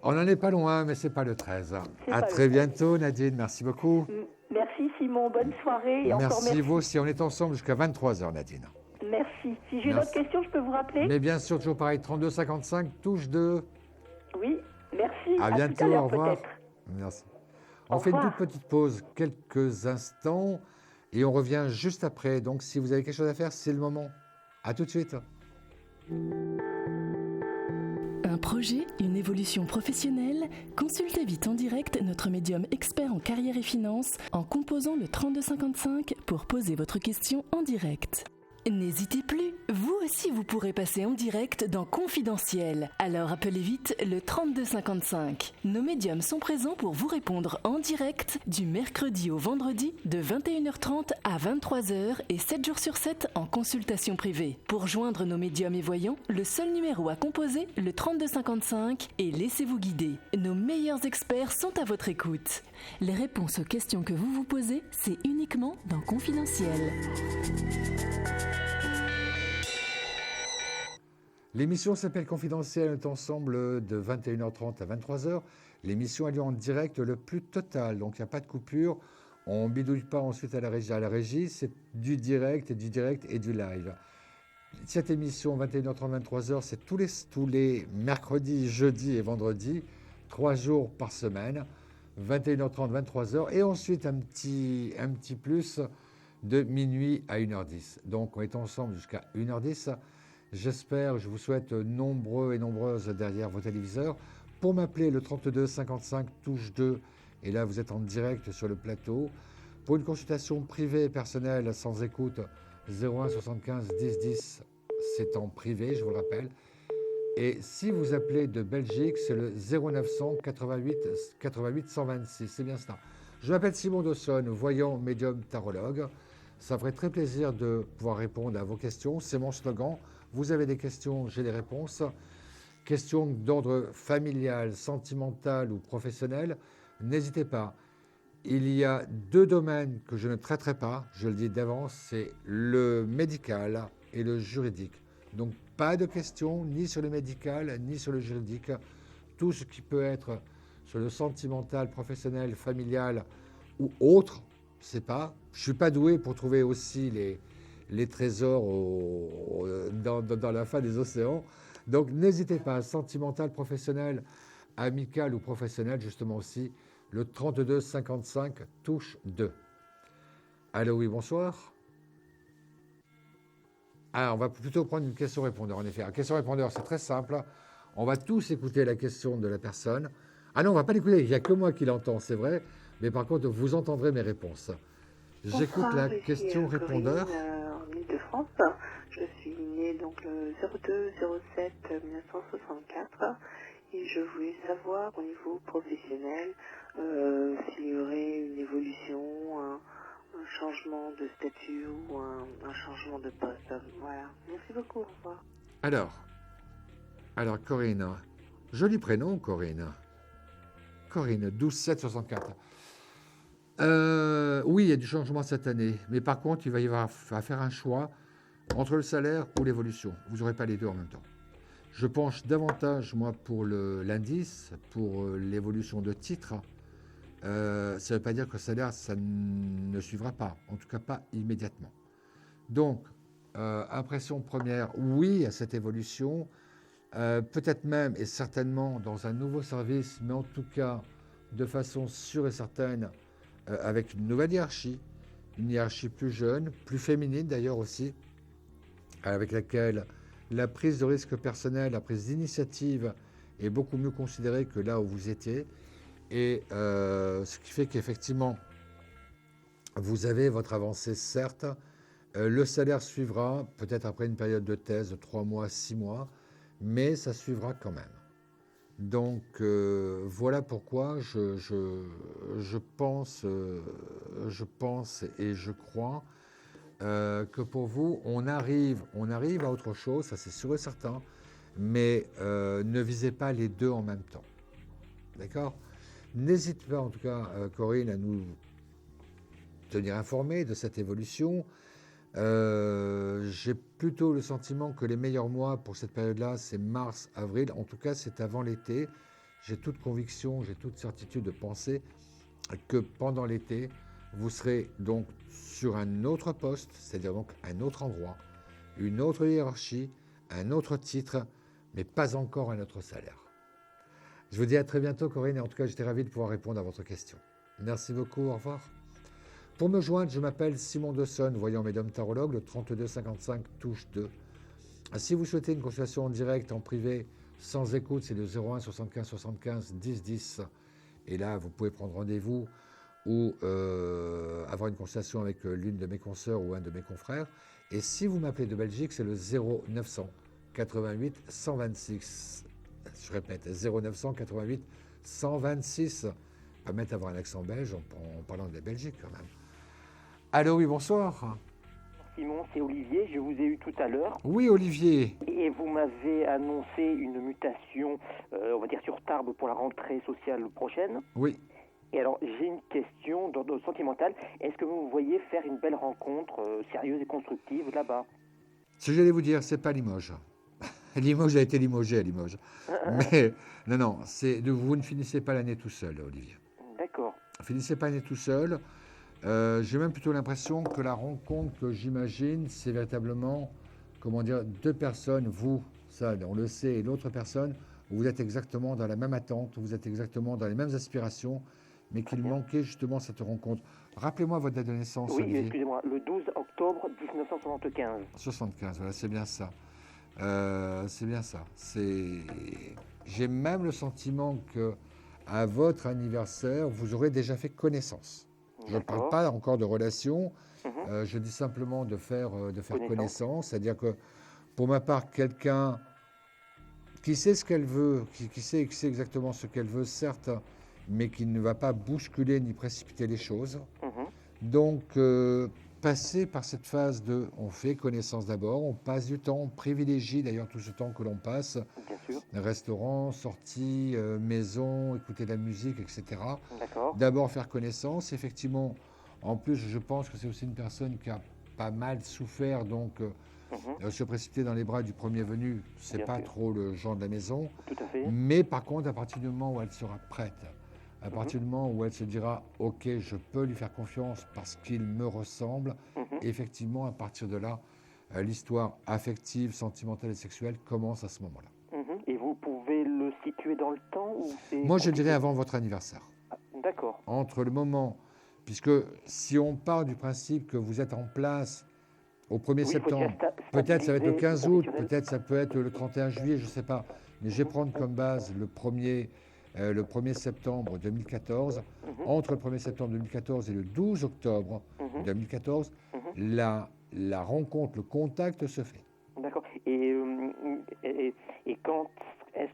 On n'en est pas loin, mais c'est pas le 13. C'est À pas le très 13. bientôt, Nadine. Merci beaucoup. Merci Simon, bonne soirée. Et encore Merci vous aussi. On est ensemble jusqu'à 23h, Nadine. Merci. Si j'ai Merci. d'autres questions, je peux vous rappeler? Mais bien sûr, toujours pareil, 32 55, touche 2. Oui, merci. À tout bientôt, à l'heure, au revoir. peut-être. Merci. Au On fait une revoir. toute petite pause, quelques instants, et on revient juste après. Donc, si vous avez quelque chose à faire, c'est le moment. À tout de suite. Un projet, une évolution professionnelle? Consultez vite en direct notre médium expert en carrière et finances en composant le 3255 pour poser votre question en direct. N'hésitez plus, vous aussi vous pourrez passer en direct dans Confidentiel. Alors appelez vite le 3255. Nos médiums sont présents pour vous répondre en direct du mercredi au vendredi de 21h30 à 23h et 7 jours sur 7 en consultation privée. Pour joindre nos médiums et voyants, le seul numéro à composer, le 3255, et laissez-vous guider. Nos meilleurs experts sont à votre écoute. Les réponses aux questions que vous vous posez, c'est uniquement dans Confidentiel. L'émission s'appelle Confidentiel, on est ensemble de 21h30 à 23h. L'émission a lieu en direct le plus total, donc il n'y a pas de coupure. On ne bidouille pas ensuite à la régie, c'est du direct et du live. Cette émission, 21h30, 23h, c'est tous les mercredis, jeudis et vendredis, 3 jours par semaine. 21h30, 23h, et ensuite un petit plus de minuit à 1h10. Donc on est ensemble jusqu'à 1h10. J'espère, je vous souhaite nombreux et nombreuses derrière vos téléviseurs. Pour m'appeler, le 32 55 touche 2, et là vous êtes en direct sur le plateau. Pour une consultation privée et personnelle sans écoute, 01 75 10 10, c'est en privé, je vous le rappelle. Et si vous appelez de Belgique, c'est le 0900 88 88 126, c'est bien cela. Je m'appelle Simon Dawson, voyant médium tarologue. Ça ferait très plaisir de pouvoir répondre à vos questions. C'est mon slogan. Vous avez des questions, j'ai les réponses. Questions d'ordre familial, sentimental ou professionnel, n'hésitez pas. Il y a 2 domaines que je ne traiterai pas, je le dis d'avance, c'est le médical et le juridique. Donc pas de questions ni sur le médical ni sur le juridique. Tout ce qui peut être sur le sentimental, professionnel, familial ou autre, c'est pas. Je ne suis pas doué pour trouver aussi les trésors dans la fin des océans. Donc n'hésitez pas, sentimental, professionnel, amical ou professionnel, justement aussi, le 32 55 touche 2. Allô, oui, bonsoir. Ah, on va plutôt prendre une question-répondeur, en effet. Un question-répondeur, c'est très simple. On va tous écouter la question de la personne. Ah non, on ne va pas l'écouter, il n'y a que moi qui l'entends, c'est vrai. Mais par contre, vous entendrez mes réponses. J'écoute la question-répondeur. En Ile-de-France, je suis née donc le 02-07 1964 et je voulais savoir au niveau professionnel s'il y aurait une évolution, un changement de statut ou un changement de poste. Voilà. Merci beaucoup. Au revoir. Alors Corinne, joli prénom Corinne. Corinne, 12-7-64. Oui, il y a du changement cette année, mais par contre, il va y avoir à faire un choix entre le salaire ou l'évolution. Vous n'aurez pas les deux en même temps. Je penche davantage, moi, pour l'indice, pour l'évolution de titre. Ça ne veut pas dire que le salaire, ça ne suivra pas, en tout cas pas immédiatement. Donc, impression première, oui à cette évolution, peut-être même et certainement dans un nouveau service, mais en tout cas de façon sûre et certaine, avec une nouvelle hiérarchie, une hiérarchie plus jeune, plus féminine d'ailleurs aussi, avec laquelle la prise de risque personnel, la prise d'initiative est beaucoup mieux considérée que là où vous étiez. Et ce qui fait qu'effectivement, vous avez votre avancée, certes. Le salaire suivra, peut-être après une période de thèse de 3 mois, 6 mois, mais ça suivra quand même. Donc, voilà pourquoi je pense et je crois que pour vous, on arrive à autre chose, ça c'est sûr et certain, mais ne visez pas les deux en même temps. D'accord ? N'hésitez pas, en tout cas, Corinne, à nous tenir informés de cette évolution. J'ai plutôt le sentiment que les meilleurs mois pour cette période-là, c'est mars, avril. En tout cas, c'est avant l'été. J'ai toute conviction, j'ai toute certitude de penser que pendant l'été, vous serez donc sur un autre poste, c'est-à-dire donc un autre endroit, une autre hiérarchie, un autre titre, mais pas encore un autre salaire. Je vous dis à très bientôt, Corinne, et en tout cas, j'étais ravi de pouvoir répondre à votre question. Merci beaucoup, au revoir. Pour me joindre, je m'appelle Simon Dawson, voyant médium tarologue, le 32 55 touche 2. Si vous souhaitez une consultation en direct, en privé, sans écoute, c'est le 01 75 75 10 10. Et là, vous pouvez prendre rendez-vous ou avoir une consultation avec l'une de mes consoeurs ou un de mes confrères. Et si vous m'appelez de Belgique, c'est le 0900 88 126. Je répète, 0900 88 126. Pas mettre à avoir un accent belge en parlant de la Belgique quand même. Allô, oui, bonsoir. Simon, c'est Olivier, je vous ai eu tout à l'heure. Oui, Olivier. Et vous m'avez annoncé une mutation, on va dire sur Tarbes pour la rentrée sociale prochaine. Oui. Et alors, j'ai une question d'ordre sentimental. Est-ce que vous voyez faire une belle rencontre sérieuse et constructive là-bas ? Ce que j'allais vous dire, c'est pas Limoges. Limoges a été limogé à Limoges. Mais non, vous ne finissez pas l'année tout seul, Olivier. D'accord. Finissez pas l'année tout seul. J'ai même plutôt l'impression que la rencontre que j'imagine, c'est véritablement, comment dire, deux personnes, vous, ça on le sait, et l'autre personne, où vous êtes exactement dans la même attente, vous êtes exactement dans les mêmes aspirations, mais qu'il bien. manquait justement cette rencontre. Rappelez-moi votre date de naissance, Oui, Olivier. excusez-moi, le 12 octobre 1975. 75, voilà, c'est bien ça. C'est bien ça. J'ai même le sentiment que à votre anniversaire, vous aurez déjà fait connaissance. Je ne parle D'accord. pas encore de relation, Mhm. je dis simplement de faire Connaissance. connaissance, c'est-à-dire que pour ma part, quelqu'un qui sait ce qu'elle veut, qui sait exactement ce qu'elle veut, certes, mais qui ne va pas bousculer ni précipiter les choses. Mhm. Donc, passer par cette phase de on fait connaissance d'abord, on passe du temps, on privilégie d'ailleurs tout ce temps que l'on passe, Bien sûr. restaurant, sortie, maison, écouter de la musique, etc. D'accord. D'abord faire connaissance, effectivement. En plus, je pense que c'est aussi une personne qui a pas mal souffert, donc Mhm. se précipiter dans les bras du premier venu, c'est Bien pas sûr. trop le genre de la maison. Tout à fait. Mais par contre, à partir du moment où elle sera prête, à Mhm. partir du moment où elle se dira « Ok, je peux lui faire confiance parce qu'il me ressemble Mhm. », effectivement, à partir de là, l'histoire affective, sentimentale et sexuelle commence à ce moment-là. Mhm. Et vous pouvez le situer dans le temps ou c'est Moi, je compliqué? dirais avant votre anniversaire. D'accord. Entre le moment, puisque si on part du principe que vous êtes en place au 1er Oui, il faut septembre, déjà peut-être ça va être le stabiliser 15 août, professionnel. peut-être ça peut être le 31 juillet, je ne sais pas. Mais je vais prendre comme base le 1er septembre 2014. Mhm. Entre le 1er septembre 2014 et le 12 octobre Mhm. 2014, Mhm. la rencontre, le contact se fait. D'accord. Et quand est-ce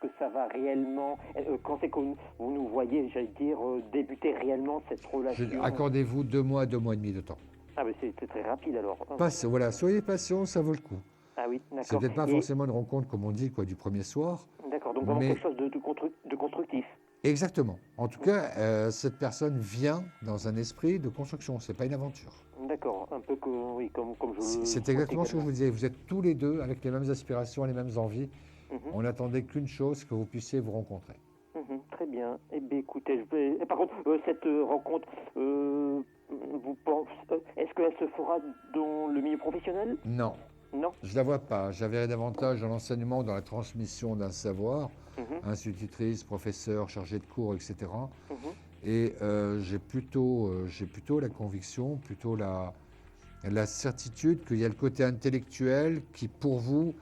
que ça va réellement, quand c'est que vous nous voyez, j'allais dire, débuter réellement cette relation? Accordez-vous 2 mois, 2 mois et demi de temps. Ah, mais c'est très rapide alors. Voilà, soyez patient, ça vaut le coup. Ah oui, C'est d'accord. peut-être pas Et- forcément une rencontre, comme on dit, quoi, du premier soir. D'accord, donc vraiment Mais- quelque chose de constructif. Exactement. En tout cas, cette personne vient dans un esprit de construction. C'est pas une aventure. D'accord, un peu oui, comme je le C'est souhaite exactement ce que je également. vous disais. Vous êtes tous les deux avec les mêmes aspirations, les mêmes envies. Mhm. On n'attendait qu'une chose, que vous puissiez vous rencontrer. Mhm, très bien. Eh bien, écoutez, par contre, cette rencontre, vous pensez, est-ce qu'elle se fera dans le milieu professionnel? Non, Non. je la vois pas. J'avais davantage dans l'enseignement, dans la transmission d'un savoir, Mhm, institutrice, professeur, chargé de cours, etc. mhm. Et j'ai plutôt la conviction, plutôt la certitude qu'il y a le côté intellectuel qui, pour vous,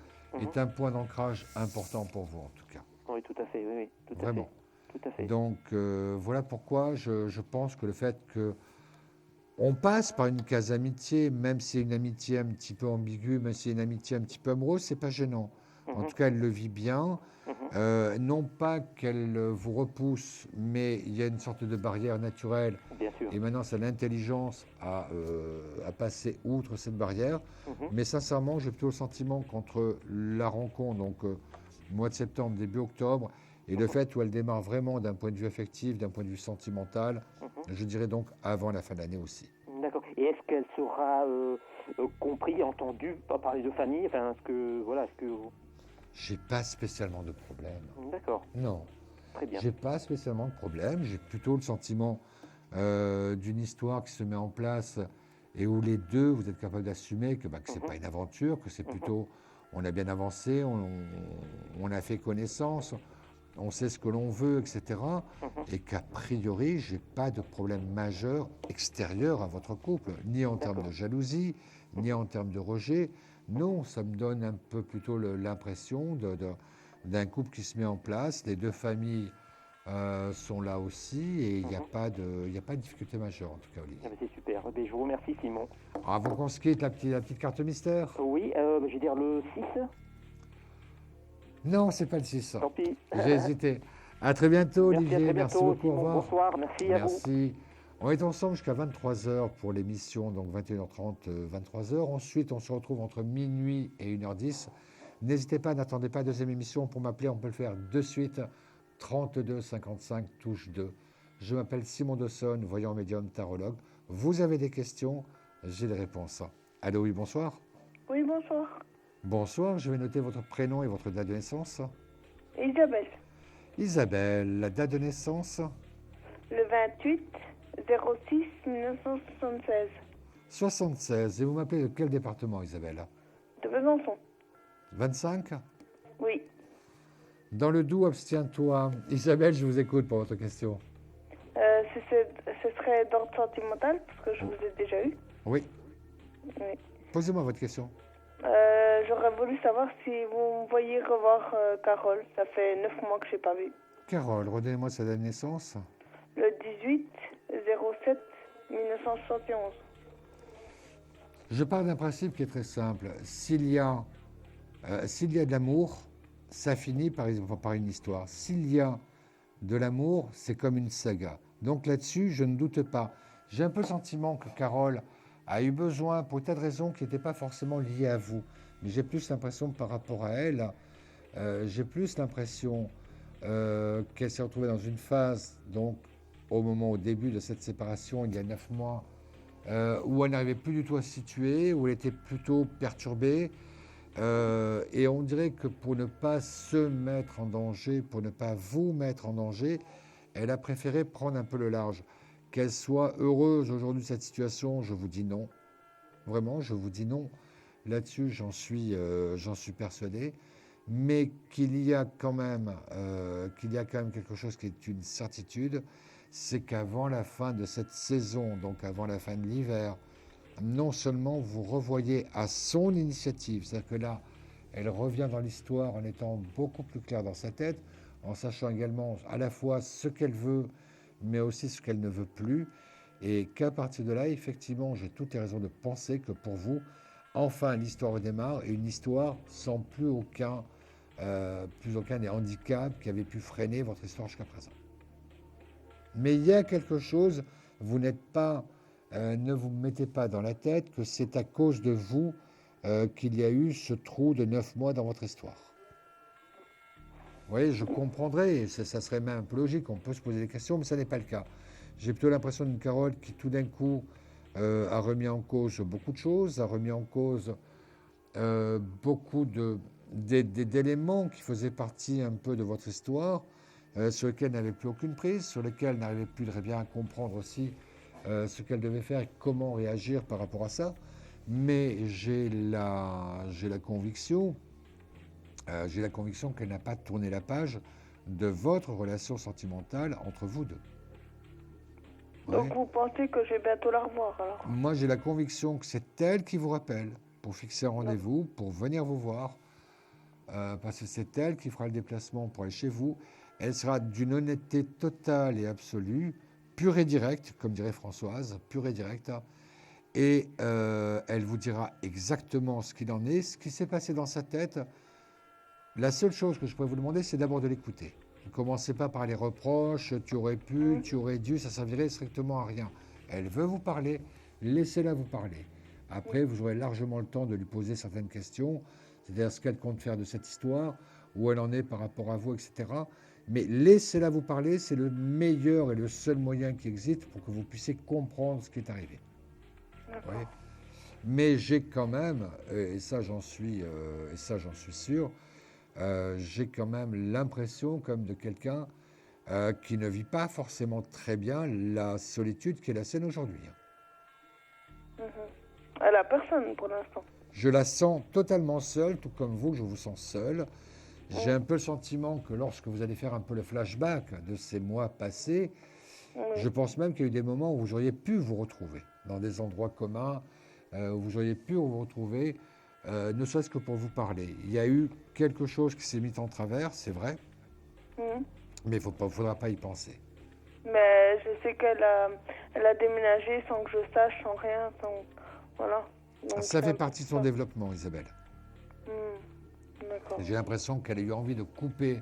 est un point d'ancrage important pour vous, en tout cas. Oui, tout à fait, oui, tout à Vraiment. fait. Tout à fait. Donc, voilà pourquoi je pense que le fait que on passe par une case amitié, même si c'est une amitié un petit peu ambiguë, même si c'est une amitié un petit peu amoureuse, c'est pas gênant. En Mhm, tout cas, elle le vit bien. mhm. Non pas qu'elle vous repousse, mais il y a une sorte de barrière naturelle. Bien sûr. Et maintenant, c'est l'intelligence à passer outre cette barrière. Mhm. Mais sincèrement, j'ai plutôt le sentiment qu'entre la rencontre, donc mois de septembre, début octobre, et le fait où elle démarre vraiment d'un point de vue affectif, d'un point de vue sentimental, je dirais donc avant la fin de l'année aussi. D'accord. Et est-ce qu'elle sera comprise, entendue par les deux familles? Enfin, est-ce que J'ai pas spécialement de problème. D'accord. Non, Très bien. j'ai pas spécialement de problème. J'ai plutôt le sentiment d'une histoire qui se met en place et où les deux, vous êtes capables d'assumer que c'est pas une aventure, que c'est plutôt, on a bien avancé, on a fait connaissance, on sait ce que l'on veut, etc. Et qu'a priori, j'ai pas de problème majeur extérieur à votre couple, ni en termes de jalousie, ni en termes de rejet. Non, ça me donne un peu plutôt l'impression d'un couple qui se met en place. Les deux familles sont là aussi et il n'y a pas de difficulté majeure en tout cas, Ah, Olivier. ben, c'est super. Ben, je vous remercie, Simon. Avant qu'on se quitte, la petite carte mystère. Oui, je vais dire le 6. Non, c'est pas le 6. Tant pis. J'ai hésité. À très bientôt, Merci, à Olivier. très Merci bientôt, beaucoup. Au Simon. revoir. Bonsoir, merci à vous. Merci. On est ensemble jusqu'à 23h pour l'émission, donc 21h30, 23h. Ensuite, on se retrouve entre minuit et 1h10. N'hésitez pas, n'attendez pas deuxième émission. Pour m'appeler, on peut le faire de suite. 32 55 touche 2. Je m'appelle Simon Dawson, voyant médium tarologue. Vous avez des questions, j'ai les réponses. Allô, oui, bonsoir. Oui, bonsoir. Bonsoir, je vais noter votre prénom et votre date de naissance. Isabelle, Isabelle, la date de naissance le 28 06 1976, 76. Et vous m'appelez de quel département, Isabelle? de Besançon. 25? Oui, Dans le doux, abstiens-toi. Isabelle, je vous écoute pour votre question. Ce serait d'ordre sentimental, parce que je vous ai déjà eu. Oui. Oui. Posez-moi votre question. J'aurais voulu savoir si vous me voyez revoir Carole. Ça fait 9 mois que je n'ai pas vu. Carole, redonnez-moi sa date de naissance. Le 18-07 1971. Je pars d'un principe qui est très simple. S'il y a de l'amour, ça finit par une histoire. S'il y a de l'amour, c'est comme une saga. Donc là-dessus, je ne doute pas. J'ai un peu le sentiment que Carole a eu besoin, pour tas de raisons qui n'étaient pas forcément liées à vous. Mais j'ai plus l'impression que par rapport à elle, j'ai plus l'impression qu'elle s'est retrouvée dans une phase, donc au début de cette séparation, il y a 9 mois, où elle n'arrivait plus du tout à se situer, où elle était plutôt perturbée. Et on dirait que pour ne pas se mettre en danger, pour ne pas vous mettre en danger, elle a préféré prendre un peu le large. Qu'elle soit heureuse aujourd'hui de cette situation, je vous dis non. Vraiment, je vous dis non. Là-dessus, j'en suis persuadé. Mais qu'il y a quand même quelque chose qui est une certitude, c'est qu'avant la fin de cette saison, donc avant la fin de l'hiver, non seulement vous revoyez à son initiative, c'est-à-dire que là, elle revient dans l'histoire en étant beaucoup plus claire dans sa tête, en sachant également à la fois ce qu'elle veut, mais aussi ce qu'elle ne veut plus, et qu'à partir de là, effectivement, j'ai toutes les raisons de penser que pour vous, enfin, l'histoire redémarre, et une histoire sans plus aucun des handicaps qui avaient pu freiner votre histoire jusqu'à présent. Mais il y a quelque chose, vous n'êtes pas... ne vous mettez pas dans la tête que c'est à cause de vous qu'il y a eu ce trou de 9 mois dans votre histoire. Vous voyez, je comprendrais, ça serait même un peu logique, on peut se poser des questions, mais ça n'est pas le cas. J'ai plutôt l'impression d'une Carole qui tout d'un coup a remis en cause beaucoup de choses, a remis en cause beaucoup d'éléments qui faisaient partie un peu de votre histoire, sur lesquels elle n'avait plus aucune prise, sur lesquels elle n'arrivait plus très bien à comprendre aussi ce qu'elle devait faire et comment réagir par rapport à ça. Mais j'ai la conviction qu'elle n'a pas tourné la page de votre relation sentimentale entre vous deux. Donc Ouais. vous pensez que je vais bientôt la revoir alors? Moi, j'ai la conviction que c'est elle qui vous rappelle pour fixer un rendez-vous, pour venir vous voir, parce que c'est elle qui fera le déplacement pour aller chez vous. Elle sera d'une honnêteté totale et absolue, pure et directe, comme dirait Françoise, pure et directe, et elle vous dira exactement ce qu'il en est, ce qui s'est passé dans sa tête. La seule chose que je pourrais vous demander, c'est d'abord de l'écouter. Ne commencez pas par les reproches, tu aurais pu, tu aurais dû, ça servirait strictement à rien. Elle veut vous parler, laissez-la vous parler. Après, vous aurez largement le temps de lui poser certaines questions, c'est-à-dire ce qu'elle compte faire de cette histoire, où elle en est par rapport à vous, etc. Mais laissez-la vous parler, c'est le meilleur et le seul moyen qui existe pour que vous puissiez comprendre ce qui est arrivé. Ouais. Mais j'ai quand même, et ça j'en suis sûr, j'ai quand même l'impression comme de quelqu'un qui ne vit pas forcément très bien la solitude qui est la sienne aujourd'hui. Elle a personne pour l'instant. Je la sens totalement seule, tout comme vous, je vous sens seule. J'ai un peu le sentiment que lorsque vous allez faire un peu le flashback de ces mois passés, je pense même qu'il y a eu des moments où vous auriez pu vous retrouver dans des endroits communs, où vous auriez pu vous retrouver, ne serait-ce que pour vous parler. Il y a eu quelque chose qui s'est mis en travers, c'est vrai, mais il ne faudra pas y penser. Mais je sais qu'elle a déménagé sans que je sache, sans rien, sans... Voilà. Donc, Ça fait partie de son ça. développement, Isabelle. D'accord. J'ai l'impression qu'elle a eu envie de couper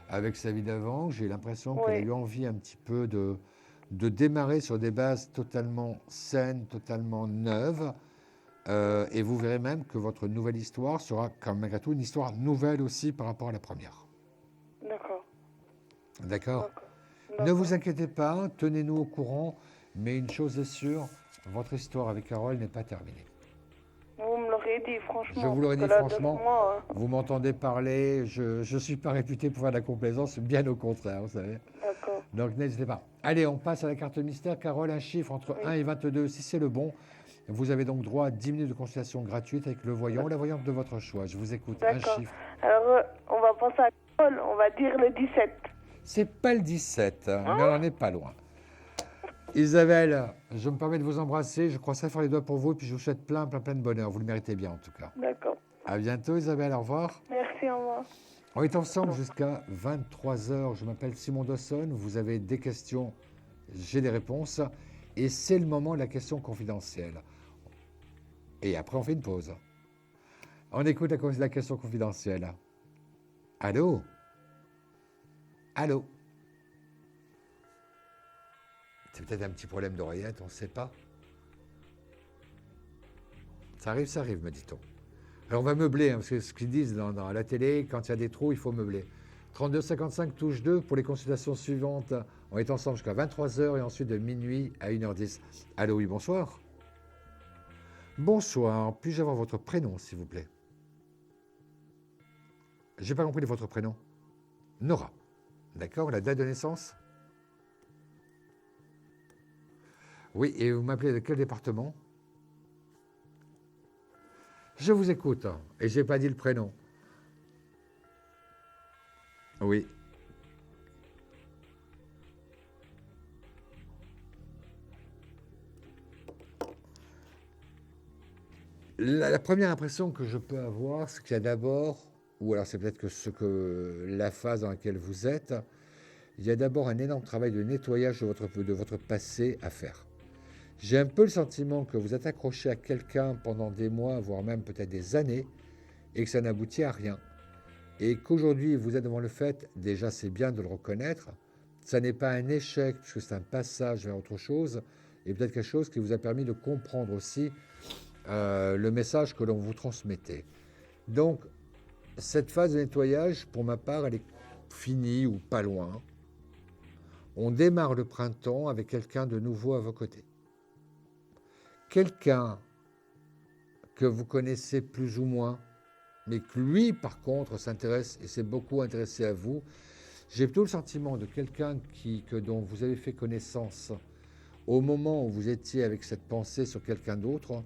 avec sa vie d'avant. J'ai l'impression qu'elle a eu envie un petit peu de démarrer sur des bases totalement saines, totalement neuves. Et vous verrez même que votre nouvelle histoire sera, comme malgré tout, une histoire nouvelle aussi par rapport à la première. D'accord. D'accord ? Ne vous inquiétez pas, tenez-nous au courant. Mais une chose est sûre, votre histoire avec Carole n'est pas terminée. Vous me l'aurez dit, franchement. Je vous l'aurais dit parce que là, franchement, 9 mois, vous m'entendez parler, je ne suis pas réputé pour faire de la complaisance, bien au contraire, vous savez. D'accord. Donc n'hésitez pas. Allez, on passe à la carte mystère. Carole, un chiffre entre 1 et 22, si c'est le bon. Vous avez donc droit à 10 minutes de consultation gratuite avec le voyant ou la voyante de votre choix. Je vous écoute. Un D'accord. chiffre. Alors, on va penser à On va dire le 17. C'est pas le 17, mais on n'en est pas loin. Isabelle, je me permets de vous embrasser. Je crois ça faire les doigts pour vous. Et puis je vous souhaite plein de bonheur. Vous le méritez bien en tout cas. D'accord. À bientôt Isabelle, au revoir. Merci, au revoir. On est ensemble jusqu'à 23h. Je m'appelle Simon Dawson. Vous avez des questions, j'ai des réponses. Et c'est le moment de la question confidentielle. Et après, on fait une pause. On écoute la question confidentielle. Allô? Allô? C'est peut-être un petit problème d'oreillette, on ne sait pas. Ça arrive, me dit-on. Alors on va meubler, parce que ce qu'ils disent dans la télé, quand il y a des trous, il faut meubler. 32 55 touche 2 pour les consultations suivantes. On est ensemble jusqu'à 23h et ensuite de minuit à 1h10. Allô, oui, bonsoir. Bonsoir, puis-je avoir votre prénom, s'il vous plaît? J'ai pas compris votre prénom. Nora. D'accord, la date de naissance? Oui, et vous m'appelez de quel département? Je vous écoute, et je n'ai pas dit le prénom. Oui. La première impression que je peux avoir, c'est qu'il y a d'abord, ou alors c'est peut-être que la phase dans laquelle vous êtes, il y a d'abord un énorme travail de nettoyage de votre passé à faire. J'ai un peu le sentiment que vous êtes accroché à quelqu'un pendant des mois, voire même peut-être des années, et que ça n'aboutit à rien. Et qu'aujourd'hui, vous êtes devant le fait, déjà c'est bien de le reconnaître, ça n'est pas un échec, puisque c'est un passage vers autre chose, et peut-être quelque chose qui vous a permis de comprendre aussi le message que l'on vous transmettait. Donc, cette phase de nettoyage, pour ma part, elle est finie ou pas loin. On démarre le printemps avec quelqu'un de nouveau à vos côtés. Quelqu'un que vous connaissez plus ou moins, mais que lui, par contre, s'intéresse et s'est beaucoup intéressé à vous. J'ai plutôt le sentiment de quelqu'un dont vous avez fait connaissance au moment où vous étiez avec cette pensée sur quelqu'un d'autre,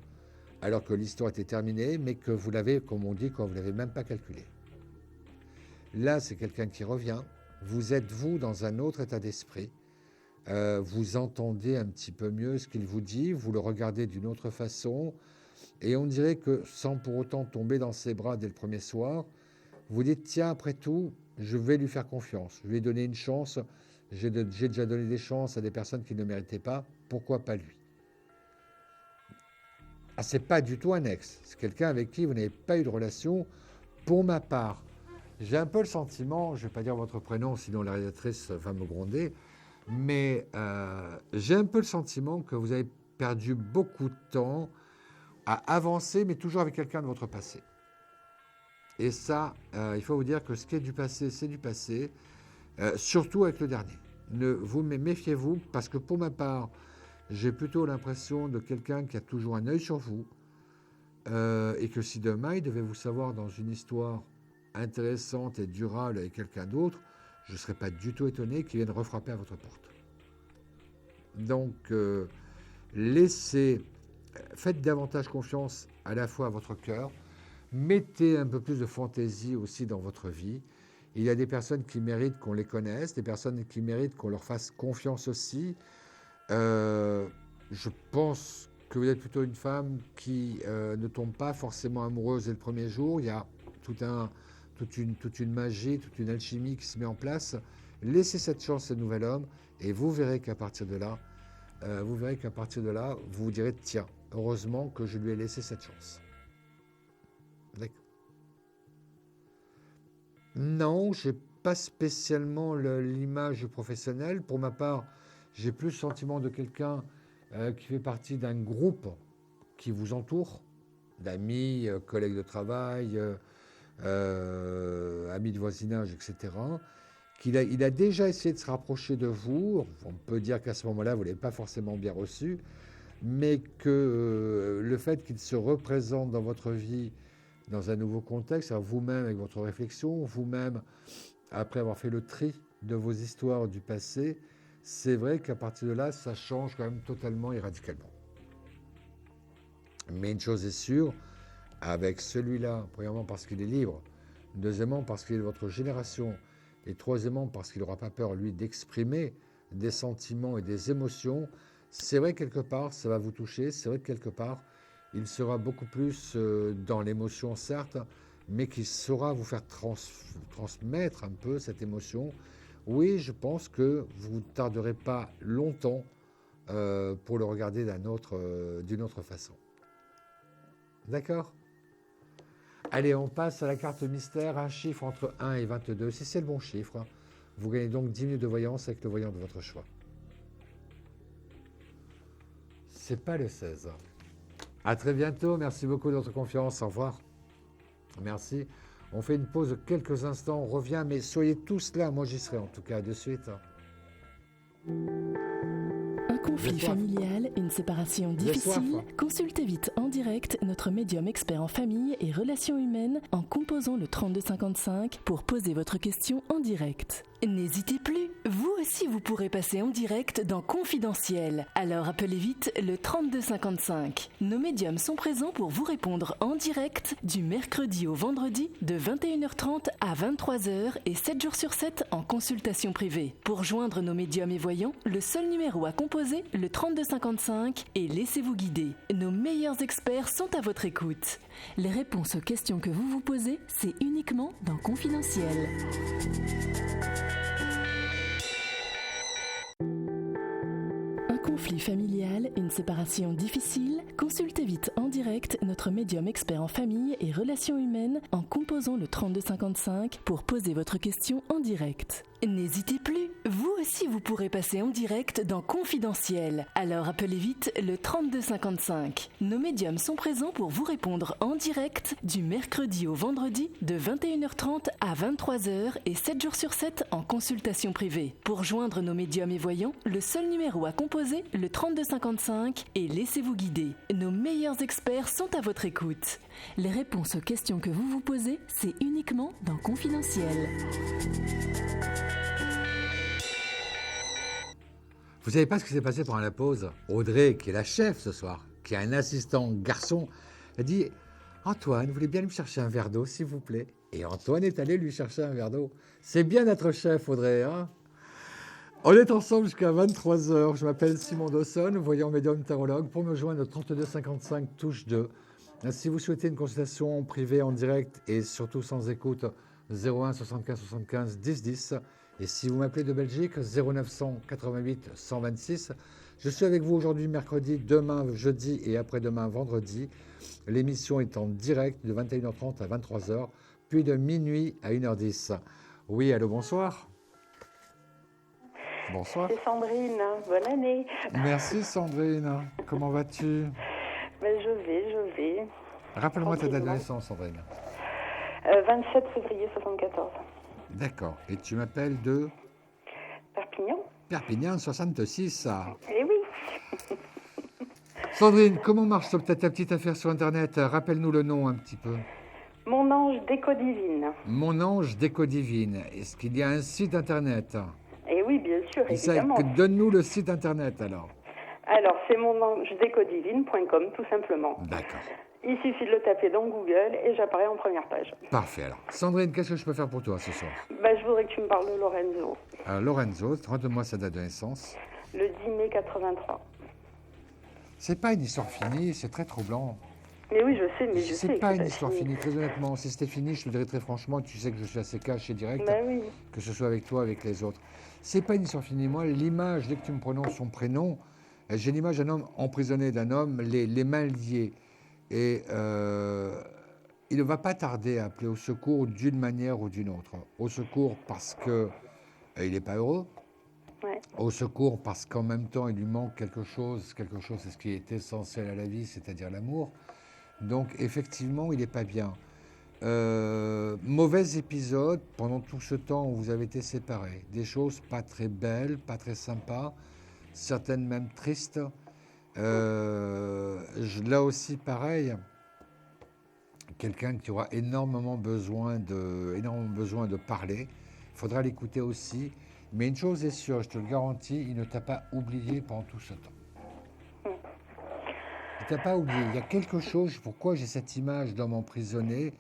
alors que l'histoire était terminée, mais que vous l'avez, comme on dit, quand vous ne l'avez même pas calculé. Là, c'est quelqu'un qui revient. Vous êtes, vous, dans un autre état d'esprit. Vous entendez un petit peu mieux ce qu'il vous dit, vous le regardez d'une autre façon, et on dirait que, sans pour autant tomber dans ses bras dès le premier soir, vous dites, tiens, après tout, je vais lui faire confiance, je vais lui donner une chance, j'ai déjà donné des chances à des personnes qui ne méritaient pas, pourquoi pas lui? Ah, c'est pas du tout un ex, c'est quelqu'un avec qui vous n'avez pas eu de relation. Pour ma part, j'ai un peu le sentiment, je ne vais pas dire votre prénom, sinon la réalisatrice va me gronder, mais j'ai un peu le sentiment que vous avez perdu beaucoup de temps à avancer, mais toujours avec quelqu'un de votre passé. Et ça, il faut vous dire que ce qui est du passé, c'est du passé, surtout avec le dernier. Méfiez-vous, parce que pour ma part, j'ai plutôt l'impression de quelqu'un qui a toujours un œil sur vous, et que si demain il devait vous savoir dans une histoire intéressante et durable avec quelqu'un d'autre, je ne serais pas du tout étonné qu'il vienne refrapper à votre porte. Donc, faites davantage confiance à la fois à votre cœur, mettez un peu plus de fantaisie aussi dans votre vie. Il y a des personnes qui méritent qu'on les connaisse, des personnes qui méritent qu'on leur fasse confiance aussi. Je pense que vous êtes plutôt une femme qui ne tombe pas forcément amoureuse dès le premier jour. Il y a toute une magie, toute une alchimie qui se met en place. Laissez cette chance à ce nouvel homme et vous verrez qu'à partir de là, vous vous direz, tiens, heureusement que je lui ai laissé cette chance. D'accord. Non, je n'ai pas spécialement l'image professionnelle. Pour ma part, j'ai plus le sentiment de quelqu'un qui fait partie d'un groupe qui vous entoure, d'amis, collègues de travail, amis de voisinage, etc. Il a déjà essayé de se rapprocher de vous. On peut dire qu'à ce moment-là, vous ne l'avez pas forcément bien reçu, mais que le fait qu'il se représente dans votre vie dans un nouveau contexte, vous-même avec votre réflexion, vous-même après avoir fait le tri de vos histoires du passé, c'est vrai qu'à partir de là, ça change quand même totalement et radicalement. Mais une chose est sûre, avec celui-là, premièrement parce qu'il est libre, Deuxièmement, parce qu'il est de votre génération. Et troisièmement, parce qu'il n'aura pas peur, lui, d'exprimer des sentiments et des émotions. C'est vrai que quelque part, ça va vous toucher. C'est vrai que quelque part, il sera beaucoup plus dans l'émotion, certes, mais qui saura vous faire transmettre un peu cette émotion. Oui, je pense que vous ne tarderez pas longtemps pour le regarder d'une autre façon. D'accord ? Allez, on passe à la carte mystère, un chiffre entre 1 et 22. Si c'est le bon chiffre, vous gagnez donc 10 minutes de voyance avec le voyant de votre choix. C'est pas le 16. À très bientôt, merci beaucoup de votre confiance, au revoir. Merci. On fait une pause de quelques instants, on revient, mais soyez tous là, moi j'y serai en tout cas de suite. Un conflit familial, une séparation difficile, consultez vite en direct notre médium expert en famille et relations humaines en composant le 3255 pour poser votre question en direct. N'hésitez plus, vous aussi vous pourrez passer en direct dans Confidentiel. Alors appelez vite le 3255. Nos médiums sont présents pour vous répondre en direct du mercredi au vendredi de 21h30 à 23h et 7 jours sur 7 en consultation privée. Pour joindre nos médiums et voyants, le seul numéro à composer, le 3255 et laissez-vous guider. Nos meilleurs experts sont à votre écoute. Les réponses aux questions que vous vous posez, c'est uniquement dans Confidentiel. Un conflit familial, une séparation difficile, consultez vite en direct notre médium expert en famille et relations humaines en composant le 3255 pour poser votre question en direct. N'hésitez plus, vous aussi vous pourrez passer en direct dans Confidentiel. Alors appelez vite le 3255. Nos médiums sont présents pour vous répondre en direct du mercredi au vendredi de 21h30 à 23h et 7 jours sur 7 en consultation privée. Pour joindre nos médiums et voyants, le seul numéro à composer, le 3255 et laissez-vous guider. Nos meilleurs experts sont à votre écoute. Les réponses aux questions que vous vous posez, c'est uniquement dans Confidentiel. Vous savez pas ce qui s'est passé pendant la pause ? Audrey, qui est la chef ce soir, qui a un assistant garçon, a dit « Antoine, vous voulez bien lui chercher un verre d'eau, s'il vous plaît ?» Et Antoine est allé lui chercher un verre d'eau. C'est bien d'être chef, Audrey, hein ? On est ensemble jusqu'à 23h. Je m'appelle Simon Dawson, voyant médium tarologue. Pour me joindre, 3255 touche 2. Si vous souhaitez une consultation privée en direct et surtout sans écoute, 01 75 75 10 10. Et si vous m'appelez de Belgique, 0900 88 126. Je suis avec vous aujourd'hui mercredi, demain jeudi et après-demain vendredi. L'émission est en direct de 21h30 à 23h, puis de minuit à 1h10. Oui, allô, bonsoir. Bonsoir. C'est Sandrine, bonne année. Merci Sandrine, comment vas-tu ? Ben, je vais. Rappelle-moi ta date de naissance, Sandrine. 27 février 74. D'accord, et tu m'appelles de Perpignan. Perpignan 66. Eh oui. Sandrine, comment marche ta petite affaire sur Internet ? Rappelle-nous le nom un petit peu. Mon ange Décodivine. Mon ange Décodivine. Est-ce qu'il y a un site Internet ? Eh oui, bien sûr, évidemment. Donne-nous le site Internet alors. Alors, c'est monangedécodivine.com, tout simplement. D'accord. Il suffit de le taper dans Google et j'apparais en première page. Parfait alors. Sandrine, qu'est-ce que je peux faire pour toi ce soir ? Je voudrais que tu me parles de Lorenzo. Alors Lorenzo, redonne-moi sa date de naissance. Le 10 mai 83. C'est pas une histoire finie, c'est très troublant. Mais oui, je sais. C'est pas une histoire finie, très honnêtement. Si c'était fini, je te dirais très franchement, tu sais que je suis assez cash et direct, oui. Que ce soit avec toi, avec les autres. C'est pas une histoire finie. Moi, l'image, dès que tu me prononces son prénom, j'ai l'image d'un homme emprisonné, d'un homme les mains liées. Et il ne va pas tarder à appeler au secours d'une manière ou d'une autre. Au secours parce qu'il n'est pas heureux. Ouais. Au secours parce qu'en même temps, il lui manque quelque chose, c'est ce qui est essentiel à la vie, c'est-à-dire l'amour. Donc, effectivement, il n'est pas bien. Mauvais épisode pendant tout ce temps où vous avez été séparés. Des choses pas très belles, pas très sympas, certaines même tristes. Là aussi, pareil, quelqu'un qui aura énormément besoin de parler. Il faudra l'écouter aussi. Mais une chose est sûre, je te le garantis, il ne t'a pas oublié pendant tout ce temps. Il ne t'a pas oublié. Il y a quelque chose, pourquoi j'ai cette image d'homme emprisonné,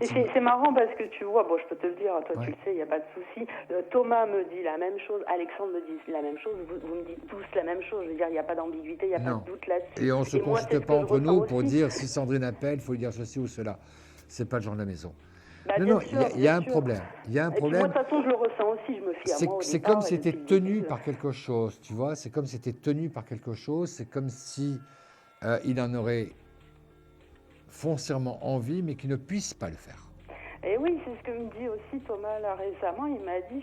Et c'est marrant parce que tu vois, bon, je peux te le dire, toi tu le sais, il n'y a pas de souci. Thomas me dit la même chose, Alexandre me dit la même chose, vous me dites tous la même chose. Je veux dire, il n'y a pas d'ambiguïté, il n'y a pas de doute là-dessus. Et on ne se consulte pas entre nous pour dire si Sandrine appelle, il faut lui dire ceci ou cela. Ce n'est pas le genre de la maison. Bah, non, il y a un problème. Il y a un problème. Moi, de toute façon, je le ressens aussi, je me fie à moi. C'est comme si c'était tenu par quelque chose, tu vois. C'est comme si c'était tenu par quelque chose. C'est comme si il en aurait foncièrement envie, mais qu'il ne puisse pas le faire. Et oui, c'est ce que me dit aussi Thomas là récemment. Il m'a dit,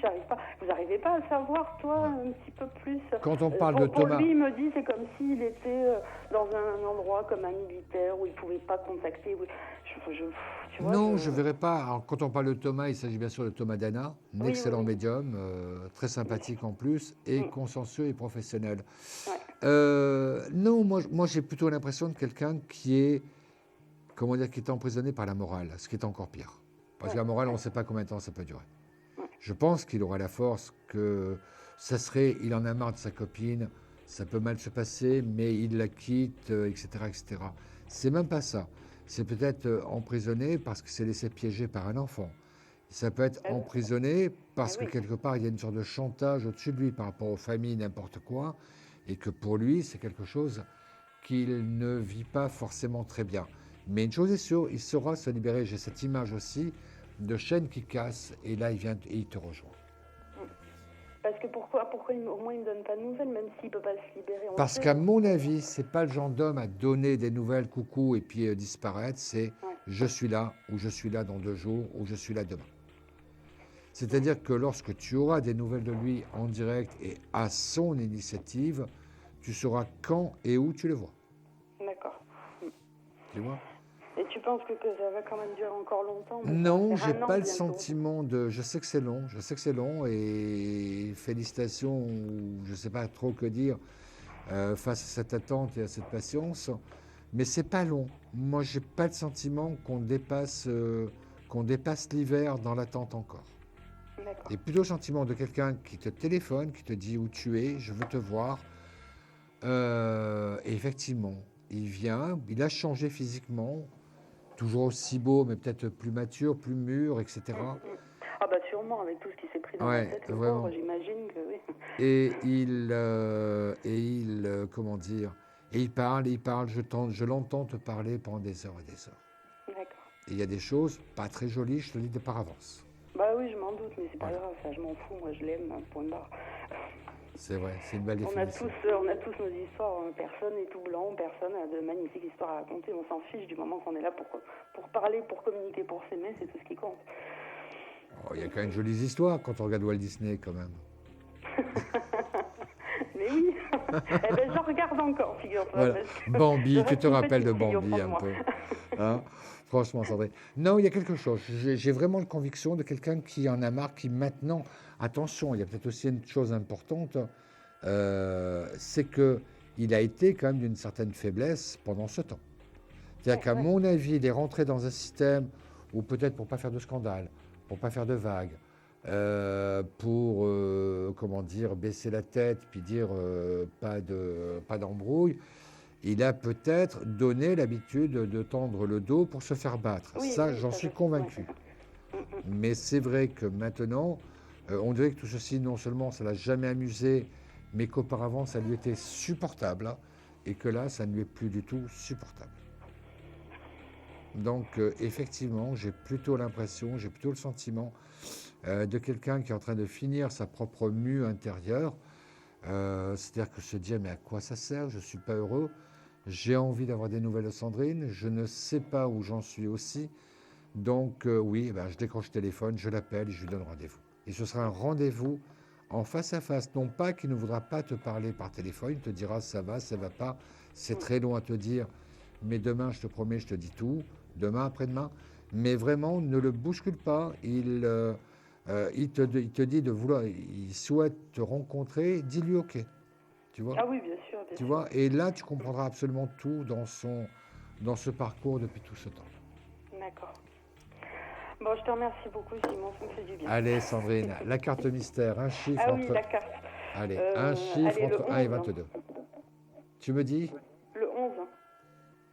vous n'arrivez pas à savoir, toi, un petit peu plus. Quand on parle de Thomas, lui, il me dit, c'est comme s'il était dans un endroit comme un militaire où il ne pouvait pas contacter. Tu vois, non, je ne verrai pas. Alors, quand on parle de Thomas, il s'agit bien sûr de Thomas Dana, un excellent médium, très sympathique en plus, et consciencieux et professionnel. Ouais. Non, moi j'ai plutôt l'impression de quelqu'un qui est, comment dire, qui est emprisonné par la morale, ce qui est encore pire. Parce que la morale, on ne sait pas combien de temps ça peut durer. Je pense qu'il aura la force que ça serait, il en a marre de sa copine, ça peut mal se passer, mais il la quitte, etc., etc. C'est même pas ça. C'est peut-être emprisonné parce que c'est laissé piéger par un enfant. Ça peut être emprisonné parce que quelque part, il y a une sorte de chantage au-dessus de lui par rapport aux familles, n'importe quoi, et que pour lui, c'est quelque chose qu'il ne vit pas forcément très bien. Mais une chose est sûre, il saura se libérer. J'ai cette image aussi de chaîne qui casse, et là, il vient et il te rejoint. Parce que pourquoi au moins il ne donne pas de nouvelles, même s'il ne peut pas se libérer? Parce qu'à mon avis, ce n'est pas le genre d'homme à donner des nouvelles, coucou, et puis disparaître. C'est je suis là, ou je suis là dans 2 jours, ou je suis là demain. C'est-à-dire que lorsque tu auras des nouvelles de lui en direct et à son initiative, tu sauras quand et où tu le vois. D'accord. Tu vois? Et tu penses que ça va quand même durer encore longtemps? Non, j'ai pas le sentiment de... Je sais que c'est long, et félicitations, ou je sais pas trop que dire, face à cette attente et à cette patience, mais c'est pas long. Moi, j'ai pas le sentiment qu'on dépasse l'hiver dans l'attente encore. Et plutôt le sentiment de quelqu'un qui te téléphone, qui te dit où tu es, je veux te voir. Et effectivement, il vient, il a changé physiquement, toujours aussi beau, mais peut-être plus mature, plus mûr, etc. Ah bah sûrement, avec tout ce qui s'est pris dans la tête, le pauvre, j'imagine que oui. Et il comment dire, et il parle, je l'entends te parler pendant des heures et des heures. D'accord. Et il y a des choses pas très jolies, je te le dis par avance. Bah oui, je m'en doute, mais c'est pas grave, ça, je m'en fous, moi je l'aime, point barre. C'est vrai, c'est une belle définition. On a tous nos histoires, personne n'est tout blanc, personne n'a de magnifiques histoires à raconter, on s'en fiche du moment qu'on est là pour parler, pour communiquer, pour s'aimer, c'est tout ce qui compte. Oh, il y a quand même de jolies histoires quand on regarde Walt Disney quand même. Mais oui, eh ben, j'en regarde encore, figure-toi. Voilà. Bambi, tu te rappelles de Bambi un peu. Hein? Franchement, Sandrine. Non, il y a quelque chose. J'ai vraiment la conviction de quelqu'un qui en a marre, qui maintenant... Attention, il y a peut-être aussi une chose importante, c'est qu'il a été quand même d'une certaine faiblesse pendant ce temps. C'est-à-dire qu'à mon avis, il est rentré dans un système où peut-être pour ne pas faire de scandale, pour ne pas faire de vagues, pour, comment dire, baisser la tête, puis dire pas d'embrouille, il a peut-être donné l'habitude de tendre le dos pour se faire battre. Oui, ça, j'en suis convaincu. Mais c'est vrai que maintenant, on dirait que tout ceci, non seulement ça ne l'a jamais amusé, mais qu'auparavant, ça lui était supportable, hein, et que là, ça ne lui est plus du tout supportable. Donc, effectivement, j'ai plutôt l'impression, j'ai plutôt le sentiment de quelqu'un qui est en train de finir sa propre mue intérieure. C'est-à-dire que se dire, mais à quoi ça sert? Je ne suis pas heureux. J'ai envie d'avoir des nouvelles de Sandrine. Je ne sais pas où j'en suis aussi. Donc, oui, je décroche le téléphone, je l'appelle et je lui donne rendez-vous. Et ce sera un rendez-vous en face à face. Non pas qu'il ne voudra pas te parler par téléphone, il te dira ça va pas, c'est très long à te dire, mais demain, je te promets, je te dis tout, demain, après-demain. Mais vraiment, ne le bouscule pas. Il te dit de vouloir, il souhaite te rencontrer, dis-lui OK. Tu vois? Ah oui, bien sûr. Tu vois? Et là, tu comprendras absolument tout dans ce parcours depuis tout ce temps. D'accord. Bon, je te remercie beaucoup, Simon, ça me fait du bien. Allez, Sandrine, la carte mystère, un chiffre entre... Ah oui, la carte. Allez, un chiffre entre 1 et 22. Tu me dis? Le 11.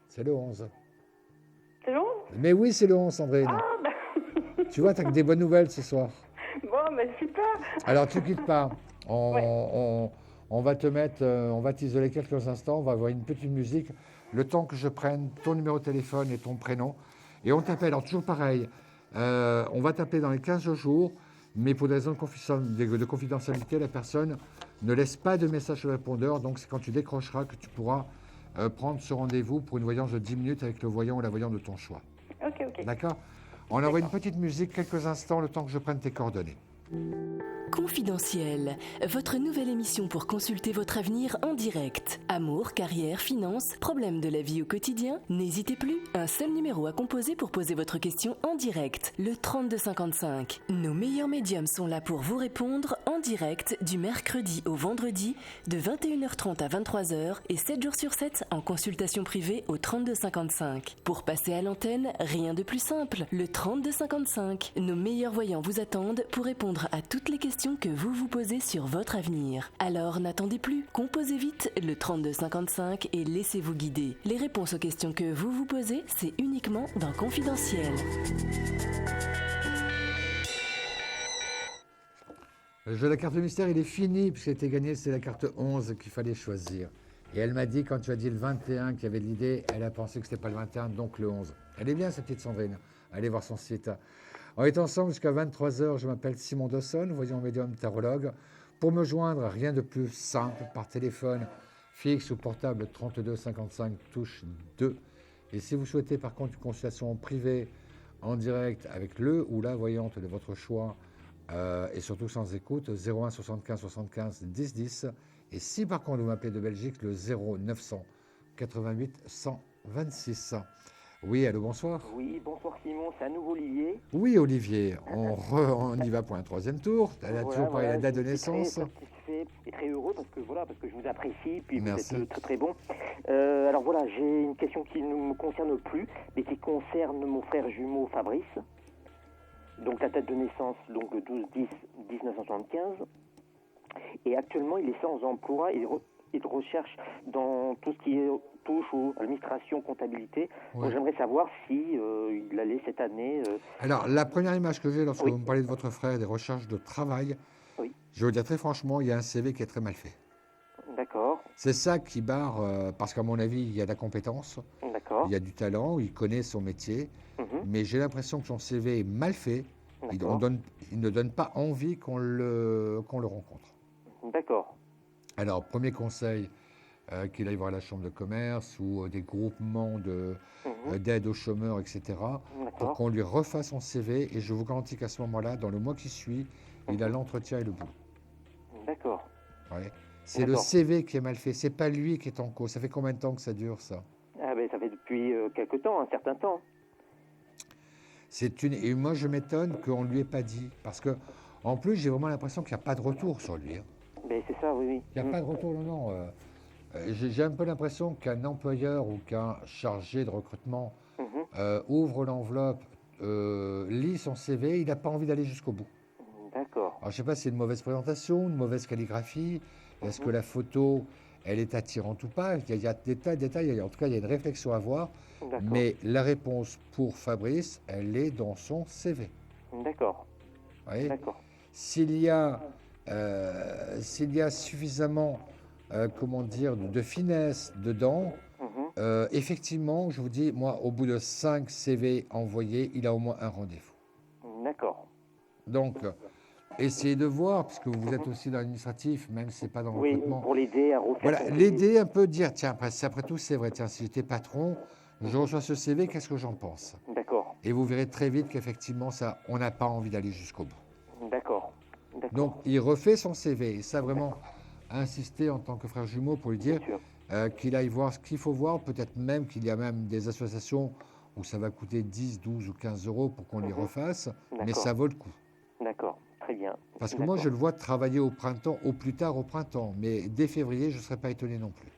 C'est le 11. C'est le 11? Mais oui, c'est le 11, Sandrine. Ah, bah... Tu vois, tu as que des bonnes nouvelles ce soir. Bon, ben super. Alors, tu quittes pas. On va te mettre, on va t'isoler quelques instants, on va avoir une petite musique, le temps que je prenne ton numéro de téléphone et ton prénom. Et on t'appelle, alors toujours pareil, on va t'appeler dans les 15 jours, mais pour des raisons de confidentialité, la personne ne laisse pas de message sur le répondeur, donc c'est quand tu décrocheras que tu pourras prendre ce rendez-vous pour une voyance de 10 minutes avec le voyant ou la voyante de ton choix. Ok. D'accord ? On envoie une petite musique, quelques instants, le temps que je prenne tes coordonnées. Confidentiel, votre nouvelle émission pour consulter votre avenir en direct. Amour, carrière, finances, problèmes de la vie au quotidien. N'hésitez plus, un seul numéro à composer pour poser votre question en direct, le 3255. Nos meilleurs médiums sont là pour vous répondre en direct du mercredi au vendredi de 21h30 à 23h et 7 jours sur 7 en consultation privée au 3255. Pour passer à l'antenne, rien de plus simple, le 3255. Nos meilleurs voyants vous attendent pour répondre à toutes les questions que vous vous posez sur votre avenir. Alors n'attendez plus, composez vite le 3255 et laissez-vous guider. Les réponses aux questions que vous vous posez, c'est uniquement dans Confidentiel. Le jeu de la carte de mystère, il est fini, puisqu'il était gagné, c'est la carte 11 qu'il fallait choisir. Et elle m'a dit, quand tu as dit le 21 qui avait de l'idée, elle a pensé que c'était pas le 21, donc le 11. Elle est bien, cette petite Sandrine. Allez voir son site. On est ensemble jusqu'à 23h. Je m'appelle Simon Dawson, voyant médium tarologue. Pour me joindre, rien de plus simple, par téléphone fixe ou portable 32 55 touche 2. Et si vous souhaitez par contre une consultation privée en direct avec le ou la voyante de votre choix et surtout sans écoute, 01 75 75 10 10. Et si par contre vous m'appelez de Belgique, le 0900 88 126. Oui, allô, bonsoir. Oui, bonsoir Simon, c'est à nouveau Olivier. Oui, Olivier, on y va pour un troisième tour. Elle a toujours parlé de la date de naissance. Très satisfait et très heureux parce que je vous apprécie, puis Merci. vous êtes très très bon. Alors voilà, j'ai une question qui ne me concerne plus, mais qui concerne mon frère jumeau Fabrice. Donc la date de naissance, donc le 12-10-1975. Et actuellement, il est sans emploi et il recherche dans tout ce qui touche aux administration, comptabilité. Ouais. Donc j'aimerais savoir si il allait cette année... Alors, la première image que j'ai lorsque vous me parlez de votre frère et des recherches de travail, je vais vous dire très franchement, il y a un CV qui est très mal fait. D'accord. C'est ça qui barre, parce qu'à mon avis, il y a de la compétence, il y a du talent, il connaît son métier, mais j'ai l'impression que son CV est mal fait. Il ne donne pas envie qu'on le rencontre. D'accord. Alors, premier conseil, qu'il aille voir la chambre de commerce ou des groupements d'aide aux chômeurs, etc., pour qu'on lui refasse son CV. Et je vous garantis qu'à ce moment-là, dans le mois qui suit, il a l'entretien et le boulot. D'accord. Ouais. C'est le CV qui est mal fait, c'est pas lui qui est en cause. Ça fait combien de temps que ça dure, ça? Ah ben, ça fait depuis quelque temps, un certain temps. Et moi, je m'étonne qu'on ne lui ait pas dit. Parce que, en plus, j'ai vraiment l'impression qu'il n'y a pas de retour sur lui. Ben, c'est ça, oui. Il n'y a pas de retour, non. J'ai un peu l'impression qu'un employeur ou qu'un chargé de recrutement ouvre l'enveloppe, lit son CV, il n'a pas envie d'aller jusqu'au bout. D'accord. Alors, je ne sais pas si c'est une mauvaise présentation, une mauvaise calligraphie, est-ce que la photo, elle est attirante ou pas. Il y a des tas de détails, en tout cas, il y a une réflexion à avoir. Mais la réponse pour Fabrice, elle est dans son CV. D'accord. Oui. D'accord. S'il y a suffisamment, de finesse dedans, effectivement, je vous dis, moi, au bout de 5 CV envoyés, il a au moins un rendez-vous. D'accord. Donc, essayez de voir, parce que vous êtes aussi dans l'administratif, même si ce n'est pas dans le recrutement. Pour l'aider à refaire. Voilà, l'aider un peu, dire, tiens, après tout, c'est vrai, tiens, si j'étais patron, je reçois ce CV, qu'est-ce que j'en pense? D'accord. Et vous verrez très vite qu'effectivement, ça, on n'a pas envie d'aller jusqu'au bout. D'accord. Donc, il refait son CV. Et ça, vraiment, insister en tant que frère jumeau pour lui dire qu'il aille voir ce qu'il faut voir. Peut-être même qu'il y a même des associations où ça va coûter 10, 12 ou 15 euros pour qu'on lui refasse. Mais ça vaut le coup. D'accord. Très bien. Parce que moi, je le vois travailler au printemps, au plus tard au printemps. Mais dès février, je ne serais pas étonné non plus.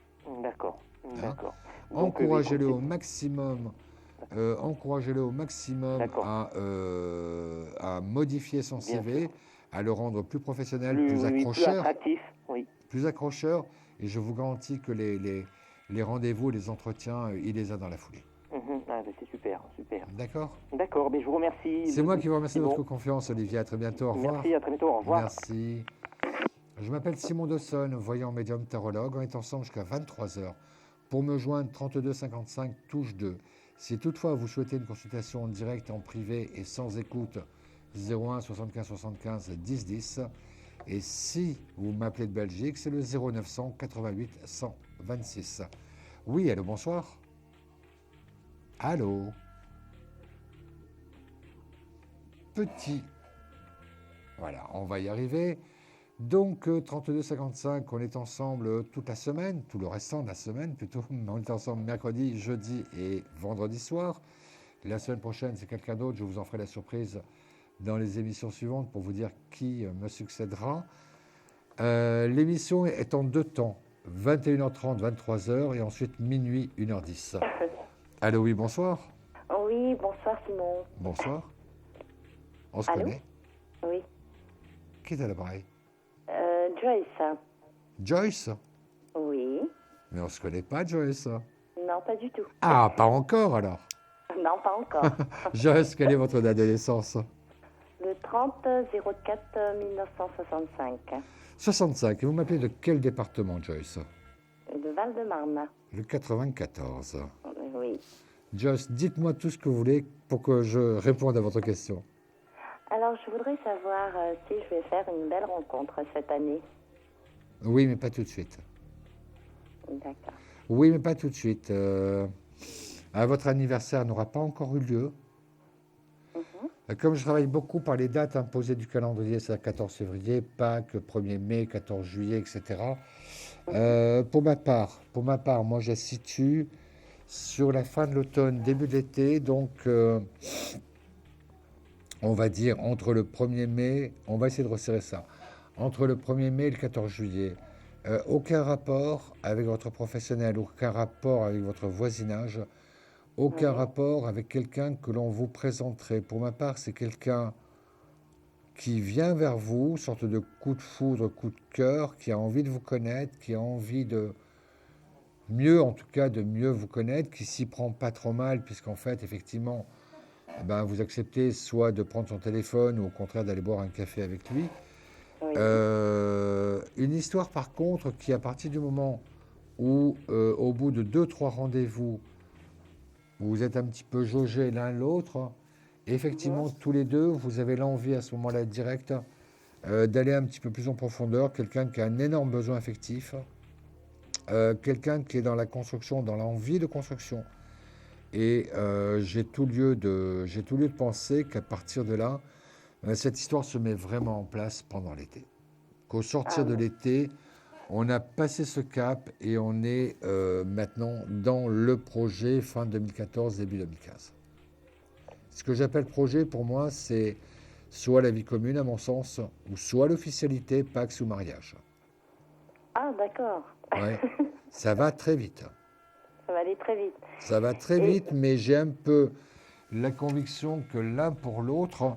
D'accord. D'accord. Encouragez-le au maximum. À modifier son CV, à le rendre plus professionnel, plus accrocheur. Plus attractif, oui. Plus accrocheur. Et je vous garantis que les rendez-vous, les entretiens, il les a dans la foulée. Ah, ben, c'est super, super. D'accord. D'accord, mais je vous remercie. C'est moi qui vous remercie de Bon. votre confiance, Olivier. À très bientôt. Au revoir. Merci, à très bientôt, au revoir. Merci. Je m'appelle Simon Dawson, voyant médium tarologue. On est ensemble jusqu'à 23h. Pour me joindre, 32 55 touche 2. Si toutefois vous souhaitez une consultation en direct, en privé et sans écoute, 01 75 75 10 10. Et si vous m'appelez de Belgique, c'est le 0900 88 126. Oui, allô, bonsoir. Allô. Petit. Voilà, on va y arriver. Donc, 32 55, on est ensemble toute la semaine, tout le restant de la semaine plutôt. On est ensemble mercredi, jeudi et vendredi soir. La semaine prochaine, c'est quelqu'un d'autre. Je vous en ferai la surprise dans les émissions suivantes pour vous dire qui me succédera. L'émission est en 2 temps, 21h30, 23h et ensuite minuit, 1h10. Allô, oui, bonsoir. Oui, bonsoir Simon. Bonsoir. On se Allô? connaît. Oui. Qui est à l'appareil? Joyce. Joyce? Oui. Mais on ne se connaît pas, Joyce. Non, pas du tout. Ah, pas encore alors. Non, pas encore. Joyce, quelle est votre date de naissance? Le 30-04 1965. 65. Et vous m'appelez de quel département, Joyce? De Val-de-Marne. Le 94. Oui. Joyce, dites-moi tout ce que vous voulez pour que je réponde à votre question. Alors, je voudrais savoir si je vais faire une belle rencontre cette année. Oui, mais pas tout de suite. D'accord. Oui, mais pas tout de suite. Votre anniversaire n'aura pas encore eu lieu. Comme je travaille beaucoup par les dates imposées du calendrier, c'est-à-dire 14 février, Pâques, 1er mai, 14 juillet, etc. Pour ma part, moi, je la situe sur la fin de l'automne, début de l'été, donc on va dire entre le 1er mai, on va essayer de resserrer ça, entre le 1er mai et le 14 juillet. Aucun rapport avec votre professionnel, aucun rapport avec votre voisinage, aucun rapport avec quelqu'un que l'on vous présenterait. Pour ma part, c'est quelqu'un qui vient vers vous, sorte de coup de foudre, coup de cœur, qui a envie de vous connaître, qui a envie de mieux, en tout cas, de mieux vous connaître, qui s'y prend pas trop mal, puisqu'en fait, effectivement, vous acceptez soit de prendre son téléphone ou au contraire d'aller boire un café avec lui. Oui. Une histoire, par contre, qui à partir du moment où, au bout de 2-3 rendez-vous, vous êtes un petit peu jaugés l'un l'autre, effectivement, tous les deux, vous avez l'envie à ce moment-là direct d'aller un petit peu plus en profondeur, quelqu'un qui a un énorme besoin affectif, quelqu'un qui est dans la construction, dans l'envie de construction. Et j'ai tout lieu de penser qu'à partir de là, cette histoire se met vraiment en place pendant l'été. Qu'au sortir de l'été, on a passé ce cap et on est maintenant dans le projet fin 2014, début 2015. Ce que j'appelle projet, pour moi, c'est soit la vie commune, à mon sens, ou soit l'officialité, Pax ou mariage. Ah, d'accord. Ouais. Ça va très vite. Ça va aller très vite. Ça va très vite, mais j'ai un peu la conviction que l'un pour l'autre,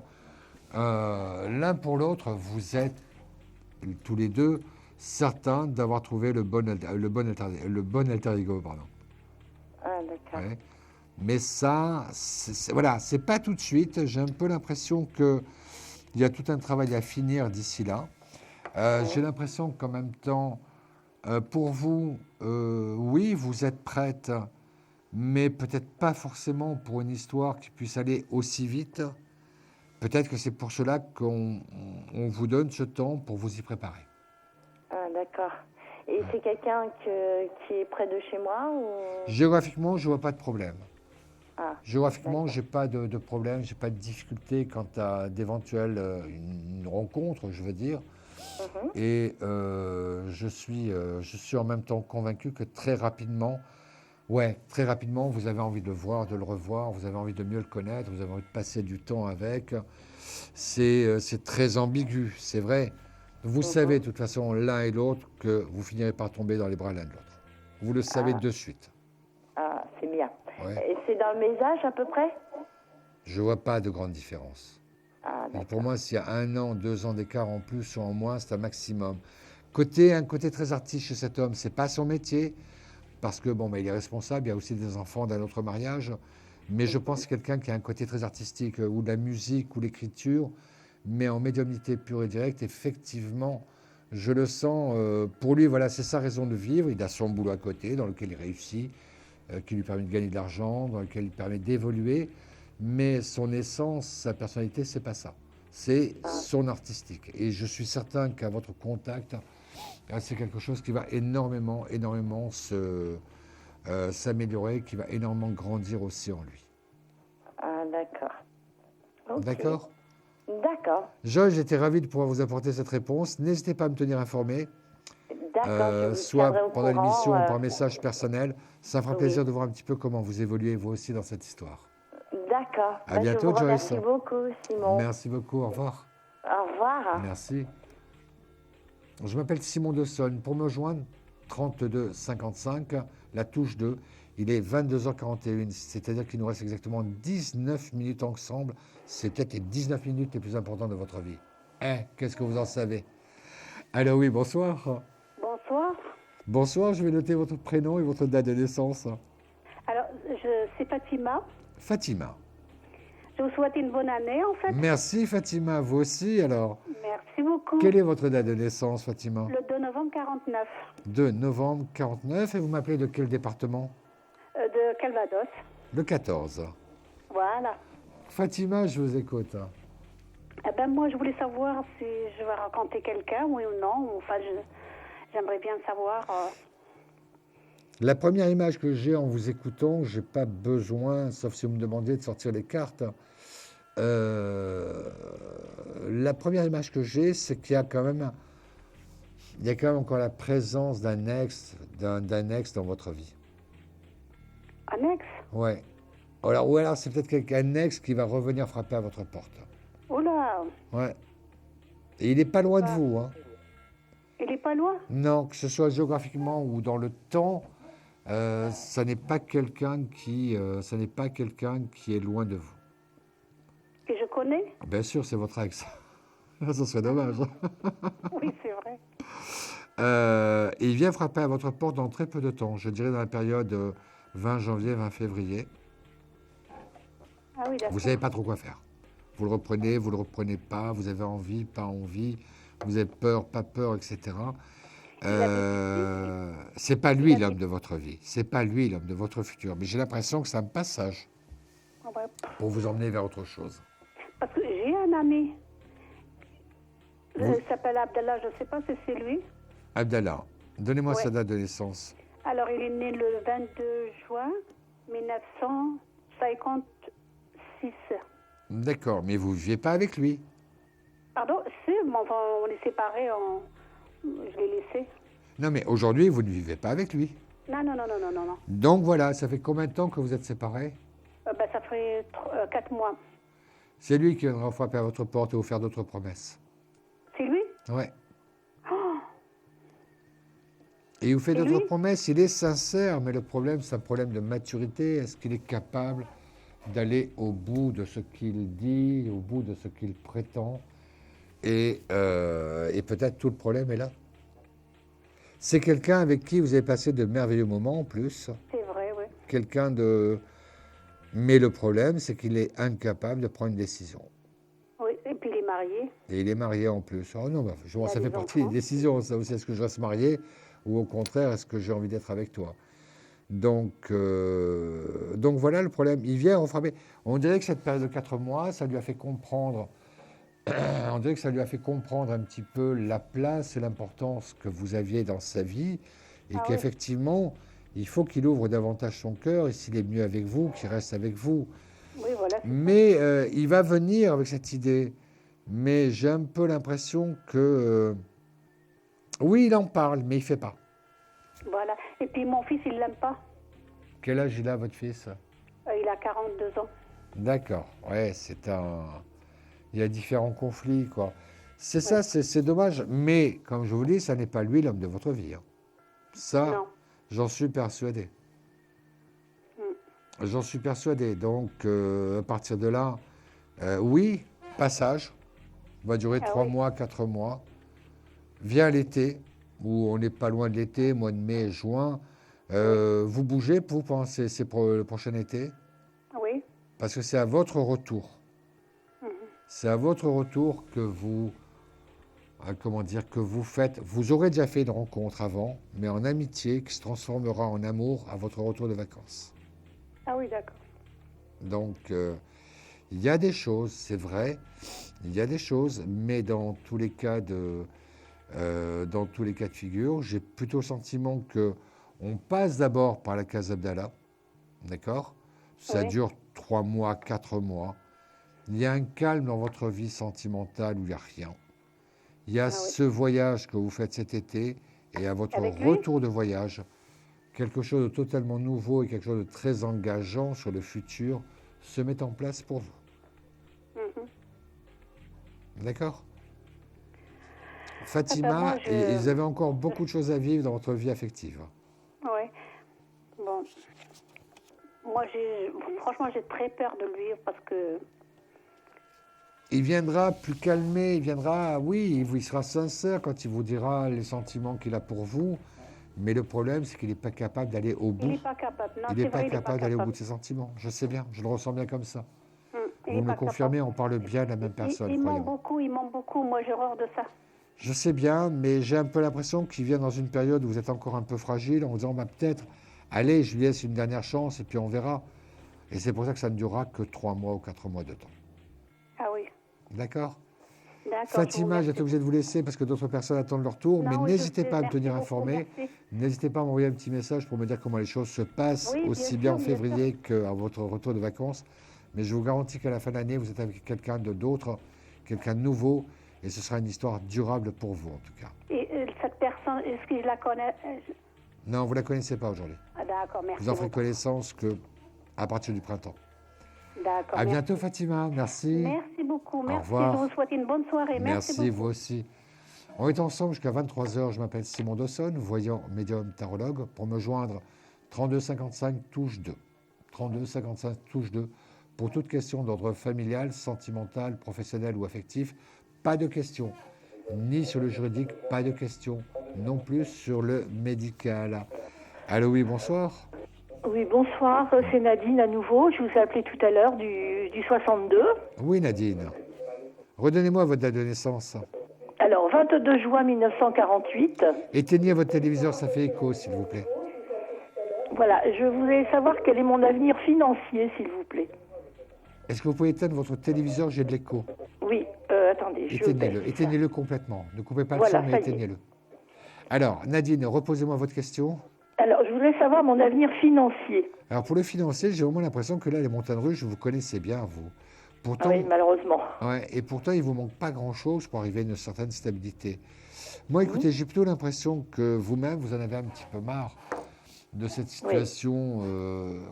vous êtes tous les deux certains d'avoir trouvé le bon alter ego, pardon. Ah, d'accord. Ouais. Mais ça, voilà, c'est pas tout de suite. J'ai un peu l'impression qu'il y a tout un travail à finir d'ici là. J'ai l'impression qu'en même temps, pour vous, oui, vous êtes prête, mais peut-être pas forcément pour une histoire qui puisse aller aussi vite. Peut-être que c'est pour cela qu'on vous donne ce temps pour vous y préparer. Ah, d'accord. Et c'est quelqu'un qui est près de chez moi ou... Géographiquement, je ne vois pas de problème. Ah, Géographiquement, je n'ai pas de problème, je n'ai pas de difficulté quant à d'éventuelles une rencontre, je veux dire. Et je suis en même temps convaincu que très rapidement, vous avez envie de le voir, de le revoir, vous avez envie de mieux le connaître, vous avez envie de passer du temps avec. C'est très ambigu, c'est vrai. Vous savez de toute façon, l'un et l'autre, que vous finirez par tomber dans les bras l'un de l'autre. Vous le savez de suite. Ah, c'est bien. Ouais. Et c'est dans le mes âges à peu près? Je ne vois pas de grande différence. Ah, Et pour moi, s'il y a 1 an, 2 ans d'écart en plus ou en moins, c'est un maximum. Un côté très artiste chez cet homme, c'est pas son métier. parce que, bon, il est responsable, il y a aussi des enfants d'un autre mariage, mais je pense que c'est quelqu'un qui a un côté très artistique, ou de la musique, ou l'écriture, mais en médiumnité pure et directe, effectivement, je le sens, pour lui, voilà, c'est sa raison de vivre, il a son boulot à côté, dans lequel il réussit, qui lui permet de gagner de l'argent, dans lequel il permet d'évoluer, mais son essence, sa personnalité, c'est pas ça. C'est son artistique. Et je suis certain qu'à votre contact, c'est quelque chose qui va énormément s'améliorer, qui va énormément grandir aussi en lui. Ah, d'accord. Ok. D'accord ? D'accord. Joël, j'étais ravi de pouvoir vous apporter cette réponse. N'hésitez pas à me tenir informé, D'accord. soit tiendrai au pendant courant, l'émission ou par message personnel. Ça me fera oui. plaisir de voir un petit peu comment vous évoluez vous aussi dans cette histoire. D'accord. À bientôt, je vous Joyce. remercie beaucoup, Simon. Merci beaucoup, au revoir. Au revoir. Merci. Je m'appelle Simon de Sonne. Pour me joindre, 32 55, la touche 2. Il est 22h41, c'est-à-dire qu'il nous reste exactement 19 minutes ensemble. C'est peut-être les 19 minutes les plus importantes de votre vie. Qu'est-ce que vous en savez? Alors oui, bonsoir. Bonsoir. Bonsoir, je vais noter votre prénom et votre date de naissance. Alors, c'est Fatima. Fatima. Je vous souhaite une bonne année, en fait. Merci Fatima, vous aussi alors. Merci beaucoup. Quelle est votre date de naissance, Fatima? Le 2 novembre 49. 2 novembre 49, et vous m'appelez de quel département? De Calvados. Le 14. Voilà. Fatima, je vous écoute. Eh ben, moi, je voulais savoir si je vais rencontrer quelqu'un, oui ou non. Enfin, j'aimerais bien savoir. La première image que j'ai en vous écoutant, j'ai pas besoin, sauf si vous me demandez de sortir les cartes. La première image que j'ai, c'est qu'il y a quand même encore la présence d'un ex dans votre vie. Un ex? Ouais. Ou alors c'est peut-être un ex qui va revenir frapper à votre porte. Oula! Ouais. Et il n'est pas loin de vous, hein. Il n'est pas loin? Non, que ce soit géographiquement ou dans le temps, ça n'est pas quelqu'un qui est loin de vous. Que je connais? Bien sûr, c'est votre ex. Ça serait dommage. Oui, c'est vrai. Et il vient frapper à votre porte dans très peu de temps. Je dirais dans la période 20 janvier, 20 février. Ah oui, d'accord. Vous ne savez pas trop quoi faire. Vous le reprenez pas, vous avez envie, pas envie, vous avez peur, pas peur, etc. C'est pas lui l'homme de votre vie, c'est pas lui l'homme de votre futur. Mais j'ai l'impression que c'est un passage pour vous emmener vers autre chose. Parce que j'ai un ami. Il s'appelle Abdallah, je ne sais pas si c'est lui. Abdallah, donnez-moi sa date de naissance. Alors, il est né le 22 juin 1956. D'accord, mais vous ne viviez pas avec lui. Pardon, si, mais enfin, on est séparés, je l'ai laissé. Non, mais aujourd'hui, vous ne vivez pas avec lui. Non. Donc voilà, ça fait combien de temps que vous êtes séparés? Ça ferait 4 mois. C'est lui qui viendra frapper à votre porte et vous faire d'autres promesses. C'est lui? Ouais. Et il vous fait d'autres promesses, il est sincère, mais le problème, c'est un problème de maturité. Est-ce qu'il est capable d'aller au bout de ce qu'il dit, au bout de ce qu'il prétend? Et peut-être tout le problème est là. C'est quelqu'un avec qui vous avez passé de merveilleux moments en plus. C'est vrai, oui. Quelqu'un de... Mais le problème, c'est qu'il est incapable de prendre une décision. Oui, et puis il est marié. Et il est marié en plus. Oh non, ça fait partie des décisions, ça aussi. Est-ce que je reste marié ou au contraire, est-ce que j'ai envie d'être avec toi? Donc voilà le problème. Il vient refrapper. On dirait que cette période de 4 mois, ça lui a fait comprendre... On dirait que ça lui a fait comprendre un petit peu la place et l'importance que vous aviez dans sa vie et qu'effectivement, il faut qu'il ouvre davantage son cœur et s'il est mieux avec vous, qu'il reste avec vous. Oui, voilà. Mais il va venir avec cette idée. Mais j'ai un peu l'impression que... oui, il en parle, mais il ne fait pas. Voilà. Et puis mon fils, il ne l'aime pas. Quel âge il a, votre fils? Il a 42 ans. D'accord. Ouais, il y a différents conflits, quoi. C'est ça, c'est dommage. Mais, comme je vous dis, ça n'est pas lui l'homme de votre vie. Hein. Ça, j'en suis persuadé. J'en suis persuadé. Donc, à partir de là, oui, passage. Va durer 3 mois, 4 mois. Vient l'été, où on n'est pas loin de l'été, mois de mai, juin. Vous bougez, vous pensez, c'est pour le prochain été? Oui. Parce que c'est à votre retour. C'est à votre retour que vous, comment dire, que vous faites. Vous aurez déjà fait une rencontre avant, mais en amitié qui se transformera en amour à votre retour de vacances. Ah oui, d'accord. Donc, il y a des choses, c'est vrai, il y a des choses, mais dans tous les cas de figure, j'ai plutôt le sentiment que on passe d'abord par la case Abdallah, d'accord? Ça Oui. dure 3 mois, 4 mois. Il y a un calme dans votre vie sentimentale où il n'y a rien. Il y a ce voyage que vous faites cet été et à votre Avec lui retour de voyage, quelque chose de totalement nouveau et quelque chose de très engageant sur le futur se met en place pour vous. D'accord? Fatima, moi, et vous avez encore beaucoup de choses à vivre dans votre vie affective. Oui. Bon. Moi, franchement, j'ai très peur de lui parce que... Il viendra plus calmé, il viendra, oui, il sera sincère quand il vous dira les sentiments qu'il a pour vous, mais le problème, c'est qu'il n'est pas capable d'aller au bout. Il n'est pas capable. Non, Il c'est n'est pas vrai, capable d'aller au bout de ses sentiments. Je sais bien, je le ressens bien comme ça. Il Vous est me pas le confirmez, capable. on parle bien de la même personne, Il ment croyez-moi. beaucoup. Moi, j'ai horreur de ça. Je sais bien, mais j'ai un peu l'impression qu'il vient dans une période où vous êtes encore un peu fragile, en vous disant, bah, peut-être, allez, je lui laisse une dernière chance et puis on verra. Et c'est pour ça que ça ne durera que 3 mois ou 4 mois de temps. Ah oui. D'accord? D'accord. Fatima, j'ai été obligé de vous laisser parce que d'autres personnes attendent leur tour, Non, mais oui, n'hésitez je sais. pas à me Merci tenir beaucoup, informé. merci. N'hésitez pas à m'envoyer un petit message pour me dire comment les choses se passent, Oui, aussi bien bien en sûr, bien février qu'à votre retour de vacances. Mais je vous garantis qu'à la fin de l'année, vous êtes avec quelqu'un d'autre, quelqu'un de nouveau, et ce sera une histoire durable pour vous, en tout cas. Et cette personne, est-ce que je la connais? Non, vous ne la connaissez pas aujourd'hui. Ah, d'accord, merci Vous en ferez beaucoup. connaissance à partir du printemps. D'accord. À merci. bientôt, Fatima. Merci. Merci beaucoup. Au Merci. revoir. Je vous souhaite une bonne soirée. Merci, beaucoup. vous aussi. On est ensemble jusqu'à 23h. Je m'appelle Simon Dawson, voyant médium tarologue. Pour me joindre, 32 55 touche 2. 32 55 touche 2. Pour toute question d'ordre familial, sentimental, professionnel ou affectif, pas de questions. Ni sur le juridique, pas de questions. Non plus sur le médical. Allô, oui, bonsoir. Oui, bonsoir. C'est Nadine à nouveau. Je vous ai appelé tout à l'heure du 62. Oui, Nadine. Redonnez-moi votre date de naissance. Alors, 22 juin 1948. Éteignez votre téléviseur, ça fait écho, s'il vous plaît. Voilà, je voulais savoir quel est mon avenir financier, s'il vous plaît. Est-ce que vous pouvez éteindre votre téléviseur? J'ai de l'écho. Oui, attendez. Éteignez-le, éteignez-le complètement. Ne coupez pas le Voilà, son, mais ça y est. éteignez-le. Alors, Nadine, reposez-moi votre question. Alors, je voulais savoir mon avenir financier. Alors, pour le financier, j'ai vraiment l'impression que là, les montagnes russes, vous connaissez bien, vous. Pourtant, Oui, malheureusement. ouais, et pourtant, il ne vous manque pas grand-chose pour arriver à une certaine stabilité. Moi, écoutez, j'ai plutôt l'impression que vous-même, vous en avez un petit peu marre de cette situation,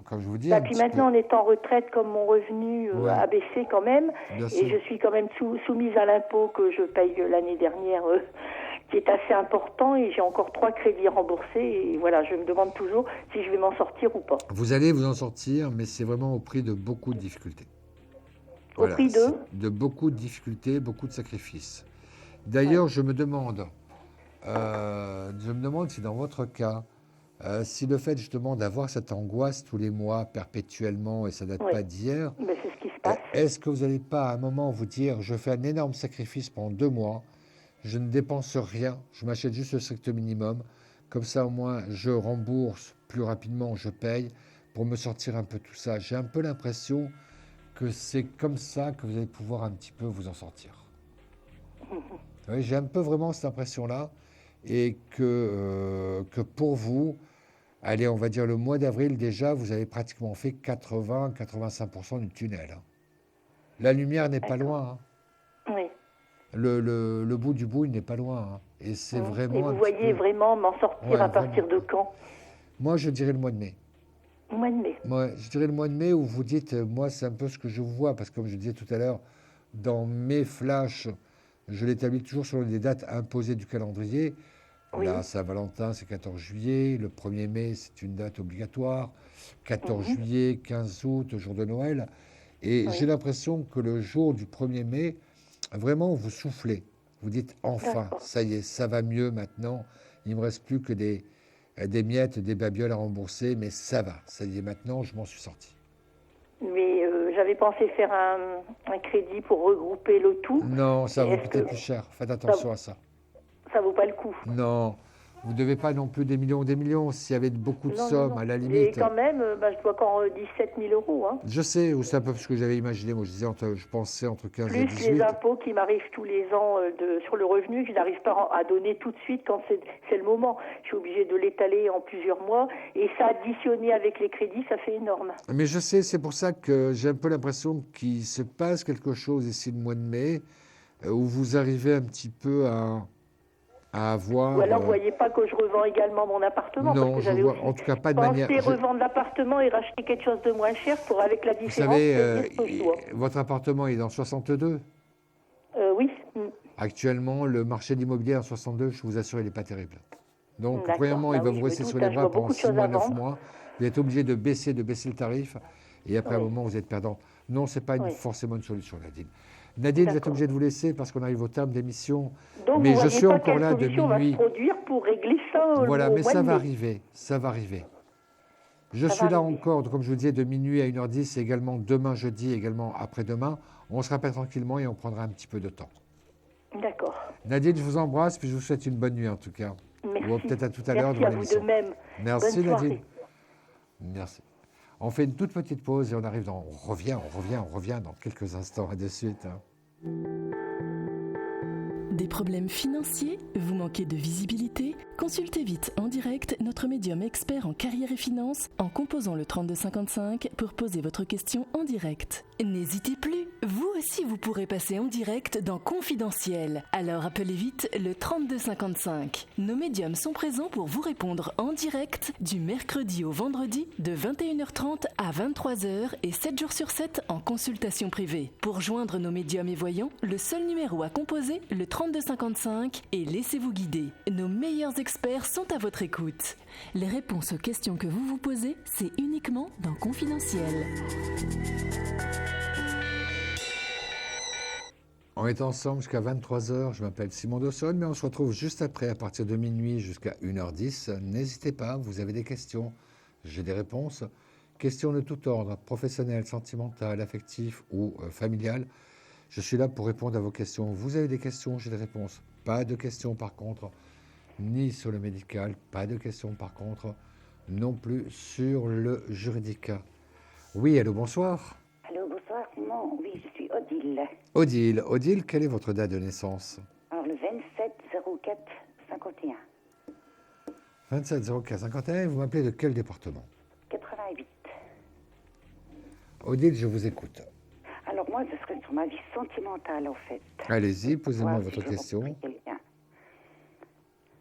comme je vous dis. Bah, puis maintenant, on est en retraite, comme mon revenu a baissé quand même. Bien et sûr. je suis quand même soumise à l'impôt que je paye l'année dernière, qui est assez important. Et j'ai encore 3 crédits remboursés. Et voilà, je me demande toujours si je vais m'en sortir ou pas. Vous allez vous en sortir, mais c'est vraiment au prix de beaucoup de difficultés. Au prix de De beaucoup de difficultés, beaucoup de sacrifices. D'ailleurs, je me demande si dans votre cas, si le fait justement d'avoir cette angoisse tous les mois perpétuellement, et ça date pas d'hier, ben, c'est ce qui se passe. Est-ce que vous n'allez pas à un moment vous dire, je fais un énorme sacrifice pendant 2 mois, je ne dépense rien, je m'achète juste le strict minimum, comme ça au moins je rembourse plus rapidement, je paye, pour me sortir un peu de tout ça. J'ai un peu l'impression que c'est comme ça que vous allez pouvoir un petit peu vous en sortir. Oui, j'ai un peu vraiment cette impression-là, et que pour vous, allez, on va dire le mois d'avril déjà, vous avez pratiquement fait 80-85% du tunnel. Hein. La lumière n'est pas loin. Hein. Oui. Le bout du bout, il n'est pas loin. Hein. Et c'est vraiment. Et vous voyez vraiment m'en sortir à partir de quand? Moi, je dirais le mois de mai. Le mois de mai. Moi, je dirais le mois de mai où vous dites, moi, c'est un peu ce que je vous vois, parce que comme je disais tout à l'heure, dans mes flashs, je l'établis toujours sur des dates imposées du calendrier. Oui. Là, Saint-Valentin, c'est 14 juillet. Le 1er mai, c'est une date obligatoire. 14 juillet, 15 août, jour de Noël. Et j'ai l'impression que le jour du 1er mai, vraiment, vous soufflez. Vous dites, enfin, ça y est, ça va mieux maintenant. Il ne me reste plus que des des miettes, des babioles à rembourser, mais ça va. Ça y est, maintenant, je m'en suis sorti. Mais j'avais pensé faire un crédit pour regrouper le tout. Non, ça va vous coûter plus cher. Faites attention à ça. Ça vaut pas le coup. Non, vous ne devez pas non plus des millions. S'il y avait beaucoup de sommes, à la limite. Et quand même, je dois qu'en 17 000 euros. Hein. Je sais, ou c'est un peu ce que j'avais imaginé. Moi, je pensais entre 15 et 18. Plus les impôts qui m'arrivent tous les ans sur le revenu, que je n'arrive pas à donner tout de suite quand c'est le moment. Je suis obligée de l'étaler en plusieurs mois. Et ça, additionné avec les crédits, ça fait énorme. Mais je sais, c'est pour ça que j'ai un peu l'impression qu'il se passe quelque chose ici le mois de mai, où vous arrivez un petit peu à avoir... Ou alors, vous ne voyez pas que je revends également mon appartement? Non, parce que je vois en tout cas pas de manière... revendre l'appartement et racheter quelque chose de moins cher pour, avec la différence... Vous savez, votre appartement est dans 62 ? Oui. Actuellement, le marché de l'immobilier en 62, je vous assure, il n'est pas terrible. Donc, premièrement, il va vous rester sur doute, les bras pendant 6 mois, 9 mois. Vous êtes obligé de baisser le tarif. Et après, à un moment, vous êtes perdant. Non, ce n'est pas forcément une solution, Nadine. Nadine, je vais être obligé de vous laisser parce qu'on arrive au terme d'émission. Mais je suis encore là de minuit. Va se produire pour régler ça. Voilà, mais ça va arriver. Ça va arriver. Je suis là encore, comme je vous disais, de minuit à 1h10, et également demain, jeudi, également après-demain. On se rappelle tranquillement et on prendra un petit peu de temps. D'accord. Nadine, je vous embrasse, puis je vous souhaite une bonne nuit en tout cas. Merci. Ou peut-être à tout à l'heure devant l'émission. Merci à vous de même. Merci Bonne Nadine. soirée. Merci. On fait une toute petite pause et on arrive on revient dans quelques instants. À de suite. Des problèmes financiers? Vous manquez de visibilité? Consultez vite en direct notre médium expert en carrière et finance en composant le 3255 pour poser votre question en direct. N'hésitez plus, vous aussi vous pourrez passer en direct dans Confidentiel. Alors appelez vite le 3255. Nos médiums sont présents pour vous répondre en direct du mercredi au vendredi de 21h30 à 23h et 7 jours sur 7 en consultation privée. Pour joindre nos médiums et voyants, le seul numéro à composer, le 3255, et laissez-vous guider. Nos meilleurs experts sont à votre écoute. Les réponses aux questions que vous vous posez, c'est uniquement dans Confidentiel. On est ensemble jusqu'à 23h. Je m'appelle Simon Dawson, mais on se retrouve juste après, à partir de minuit jusqu'à 1h10. N'hésitez pas, vous avez des questions, j'ai des réponses. Questions de tout ordre, professionnelles, sentimentales, affectives ou familiales. Je suis là pour répondre à vos questions. Vous avez des questions, j'ai des réponses. Pas de questions par contre, ni sur le médical, pas de questions par contre, non plus sur le juridique. Oui, allô, bonsoir. Allô, bonsoir, Simon. Oui, je suis Odile. Odile, quelle est votre date de naissance? Alors, le 27 04 51. 27 04 51, vous m'appelez de quel département? 88. Odile, je vous écoute. Alors, moi, ce serait sur ma vie sentimentale, en fait. Allez-y, posez-moi votre question.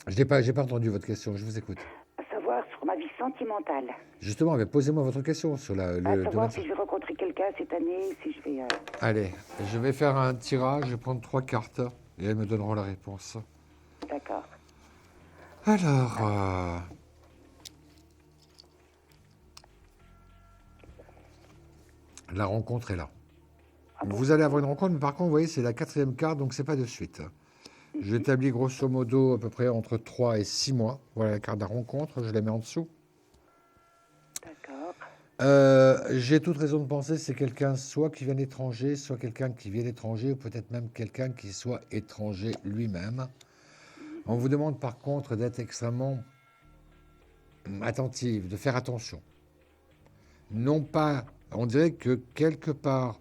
Je n'ai pas entendu votre question, je vous écoute. À savoir, sur ma vie sentimentale. Justement, mais posez-moi votre question sur le savoir si je vais rencontrer quelqu'un cette année, si je vais... Allez, je vais faire un tirage, je vais prendre 3 cartes et elles me donneront la réponse. D'accord. Alors... la rencontre est là. Ah bon? Vous allez avoir une rencontre, mais par contre, vous voyez, c'est la 4e carte, donc c'est pas de suite. J'établis grosso modo à peu près entre 3 et 6 mois. Voilà la carte de la rencontre, je la mets en dessous. D'accord. J'ai toute raison de penser que c'est quelqu'un soit qui vient d'étranger, soit quelqu'un qui vient d'étranger, ou peut-être même quelqu'un qui soit étranger lui-même. On vous demande par contre d'être extrêmement attentive, de faire attention. Non pas, on dirait que quelque part,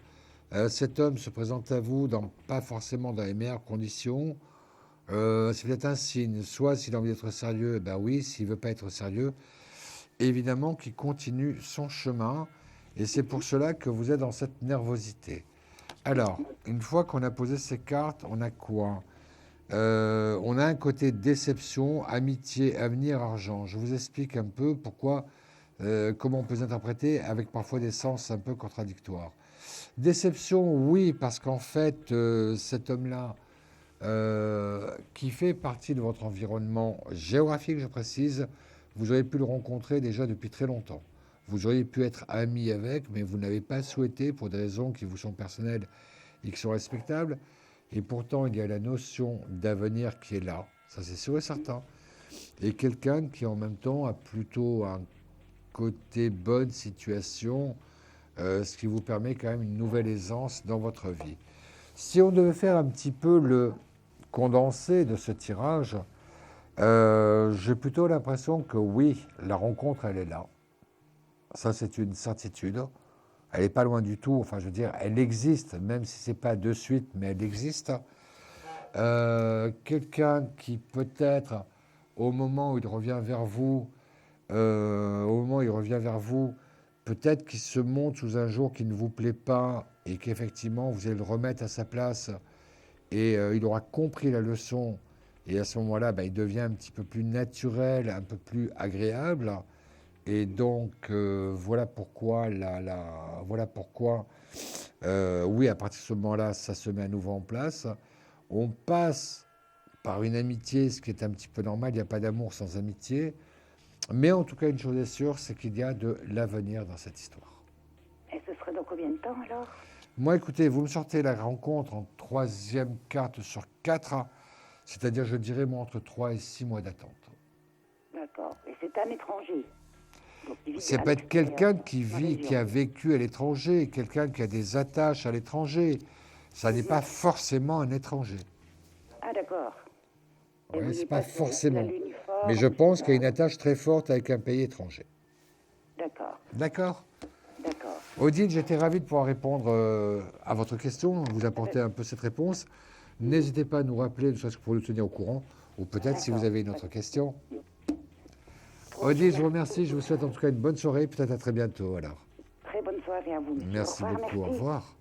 cet homme se présente à vous pas forcément dans les meilleures conditions. C'est peut-être un signe. Soit s'il a envie d'être sérieux, ben oui. S'il ne veut pas être sérieux, évidemment qu'il continue son chemin. Et c'est pour cela que vous êtes dans cette nervosité. Alors, une fois qu'on a posé ces cartes, on a quoi? On a un côté déception, amitié, avenir, argent. Je vous explique un peu pourquoi, comment on peut l'interpréter avec parfois des sens un peu contradictoires. Déception, oui, parce qu'en fait, cet homme-là, qui fait partie de votre environnement géographique, je précise, vous auriez pu le rencontrer déjà depuis très longtemps. Vous auriez pu être ami avec, mais vous n'avez pas souhaité pour des raisons qui vous sont personnelles et qui sont respectables. Et pourtant, il y a la notion d'avenir qui est là, ça c'est sûr et certain. et quelqu'un qui en même temps a plutôt un côté bonne situation, ce qui vous permet quand même une nouvelle aisance dans votre vie. Si on devait faire un petit peu le condensé de ce tirage, j'ai plutôt l'impression que oui, la rencontre, elle est là. Ça, c'est une certitude. Elle n'est pas loin du tout. Enfin, je veux dire, elle existe, même si ce n'est pas de suite, mais elle existe. Quelqu'un qui peut-être, au moment où il revient vers vous, peut-être qu'il se montre sous un jour qui ne vous plaît pas et qu'effectivement, vous allez le remettre à sa place et il aura compris la leçon. Et à ce moment-là, il devient un petit peu plus naturel, un peu plus agréable. Et donc, voilà pourquoi, oui, à partir de ce moment-là, ça se met à nouveau en place. On passe par une amitié, ce qui est un petit peu normal. Il n'y a pas d'amour sans amitié. Mais en tout cas, une chose est sûre, c'est qu'il y a de l'avenir dans cette histoire. Et ce serait dans combien de temps, alors? Moi, écoutez, vous me sortez la rencontre en 3e carte sur 4, c'est-à-dire, je dirais, moi, entre 3 et 6 mois d'attente. D'accord. Et c'est un étranger? C'est peut être quelqu'un qui a vécu à l'étranger, quelqu'un qui a des attaches à l'étranger. Ça n'est pas forcément un étranger. Ah, d'accord. Oui, c'est pas forcément. Mais je pense qu'il y a une attache très forte avec un pays étranger. D'accord. D'accord. D'accord. Odile, j'étais ravi de pouvoir répondre à votre question, vous apporter un peu cette réponse. N'hésitez pas à nous rappeler, ne serait-ce que pour nous tenir au courant, ou peut-être si vous avez une autre question. Odile, je vous remercie. Je vous souhaite en tout cas une bonne soirée. Peut-être à très bientôt. Alors. Très bonne soirée à vous. Merci beaucoup. Merci. Au revoir.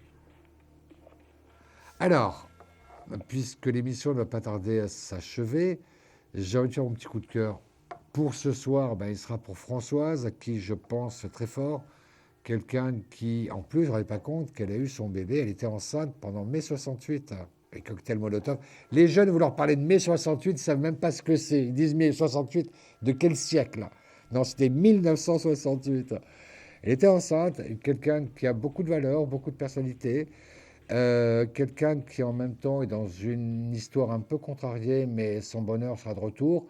Alors, puisque l'émission ne va pas tarder à s'achever, j'ai envie de faire mon petit coup de cœur. Pour ce soir, il sera pour Françoise, à qui je pense très fort. Quelqu'un qui, en plus, je ne me rendais pas compte qu'elle a eu son bébé. Elle était enceinte pendant mai 68. Et cocktail Molotov. Les jeunes, vous leur parlez de mai 68, ils ne savent même pas ce que c'est. Ils disent mai 68, de quel siècle? Non, c'était 1968. Elle était enceinte, quelqu'un qui a beaucoup de valeurs, beaucoup de personnalité, quelqu'un qui en même temps est dans une histoire un peu contrariée, mais son bonheur sera de retour.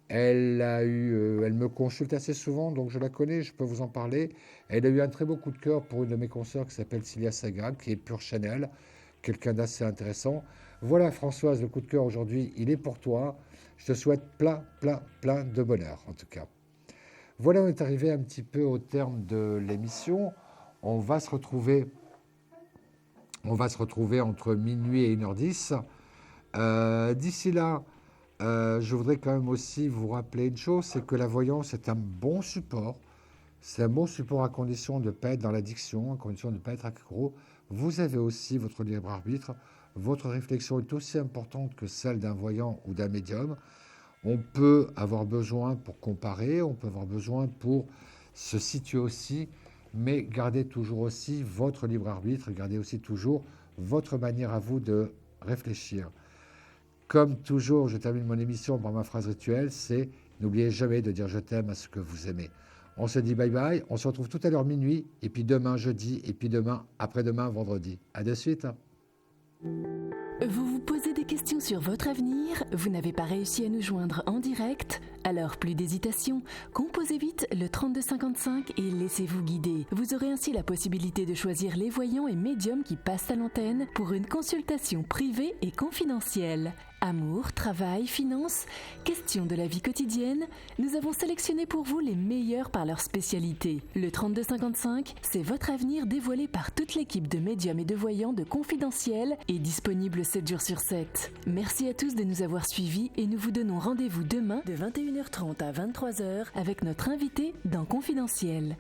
Elle me consulte assez souvent, donc je la connais, je peux vous en parler. Elle a eu un très beau coup de cœur pour une de mes consoeurs qui s'appelle Cilia Saga, qui est pure Chanel. Quelqu'un d'assez intéressant. Voilà, Françoise, le coup de cœur aujourd'hui, il est pour toi. Je te souhaite plein de bonheur, en tout cas. Voilà, on est arrivé un petit peu au terme de l'émission. On va se retrouver entre minuit et 1h10. D'ici là, je voudrais quand même aussi vous rappeler une chose, c'est que la voyance est un bon support. C'est un bon support à condition de ne pas être dans l'addiction, à condition de ne pas être accro. Vous avez aussi votre libre arbitre. Votre réflexion est aussi importante que celle d'un voyant ou d'un médium. On peut avoir besoin pour comparer, on peut avoir besoin pour se situer aussi, mais gardez toujours aussi votre libre arbitre, gardez aussi toujours votre manière à vous de réfléchir. Comme toujours, je termine mon émission par ma phrase rituelle, c'est « N'oubliez jamais de dire je t'aime à ce que vous aimez ». On se dit bye bye, on se retrouve tout à l'heure minuit, et puis demain jeudi, et puis demain, après-demain vendredi. À de suite. Vous vous posez des questions sur votre avenir? Vous n'avez pas réussi à nous joindre en direct? Alors plus d'hésitation, composez vite le 3255 et laissez-vous guider. Vous aurez ainsi la possibilité de choisir les voyants et médiums qui passent à l'antenne pour une consultation privée et confidentielle. Amour, travail, finances, questions de la vie quotidienne, nous avons sélectionné pour vous les meilleurs par leur spécialité. Le 3255, c'est votre avenir dévoilé par toute l'équipe de médiums et de voyants de Confidentiel et disponible 7 jours sur 7. Merci à tous de nous avoir suivis et nous vous donnons rendez-vous demain de 21h30 à 23h avec notre invité dans Confidentiel.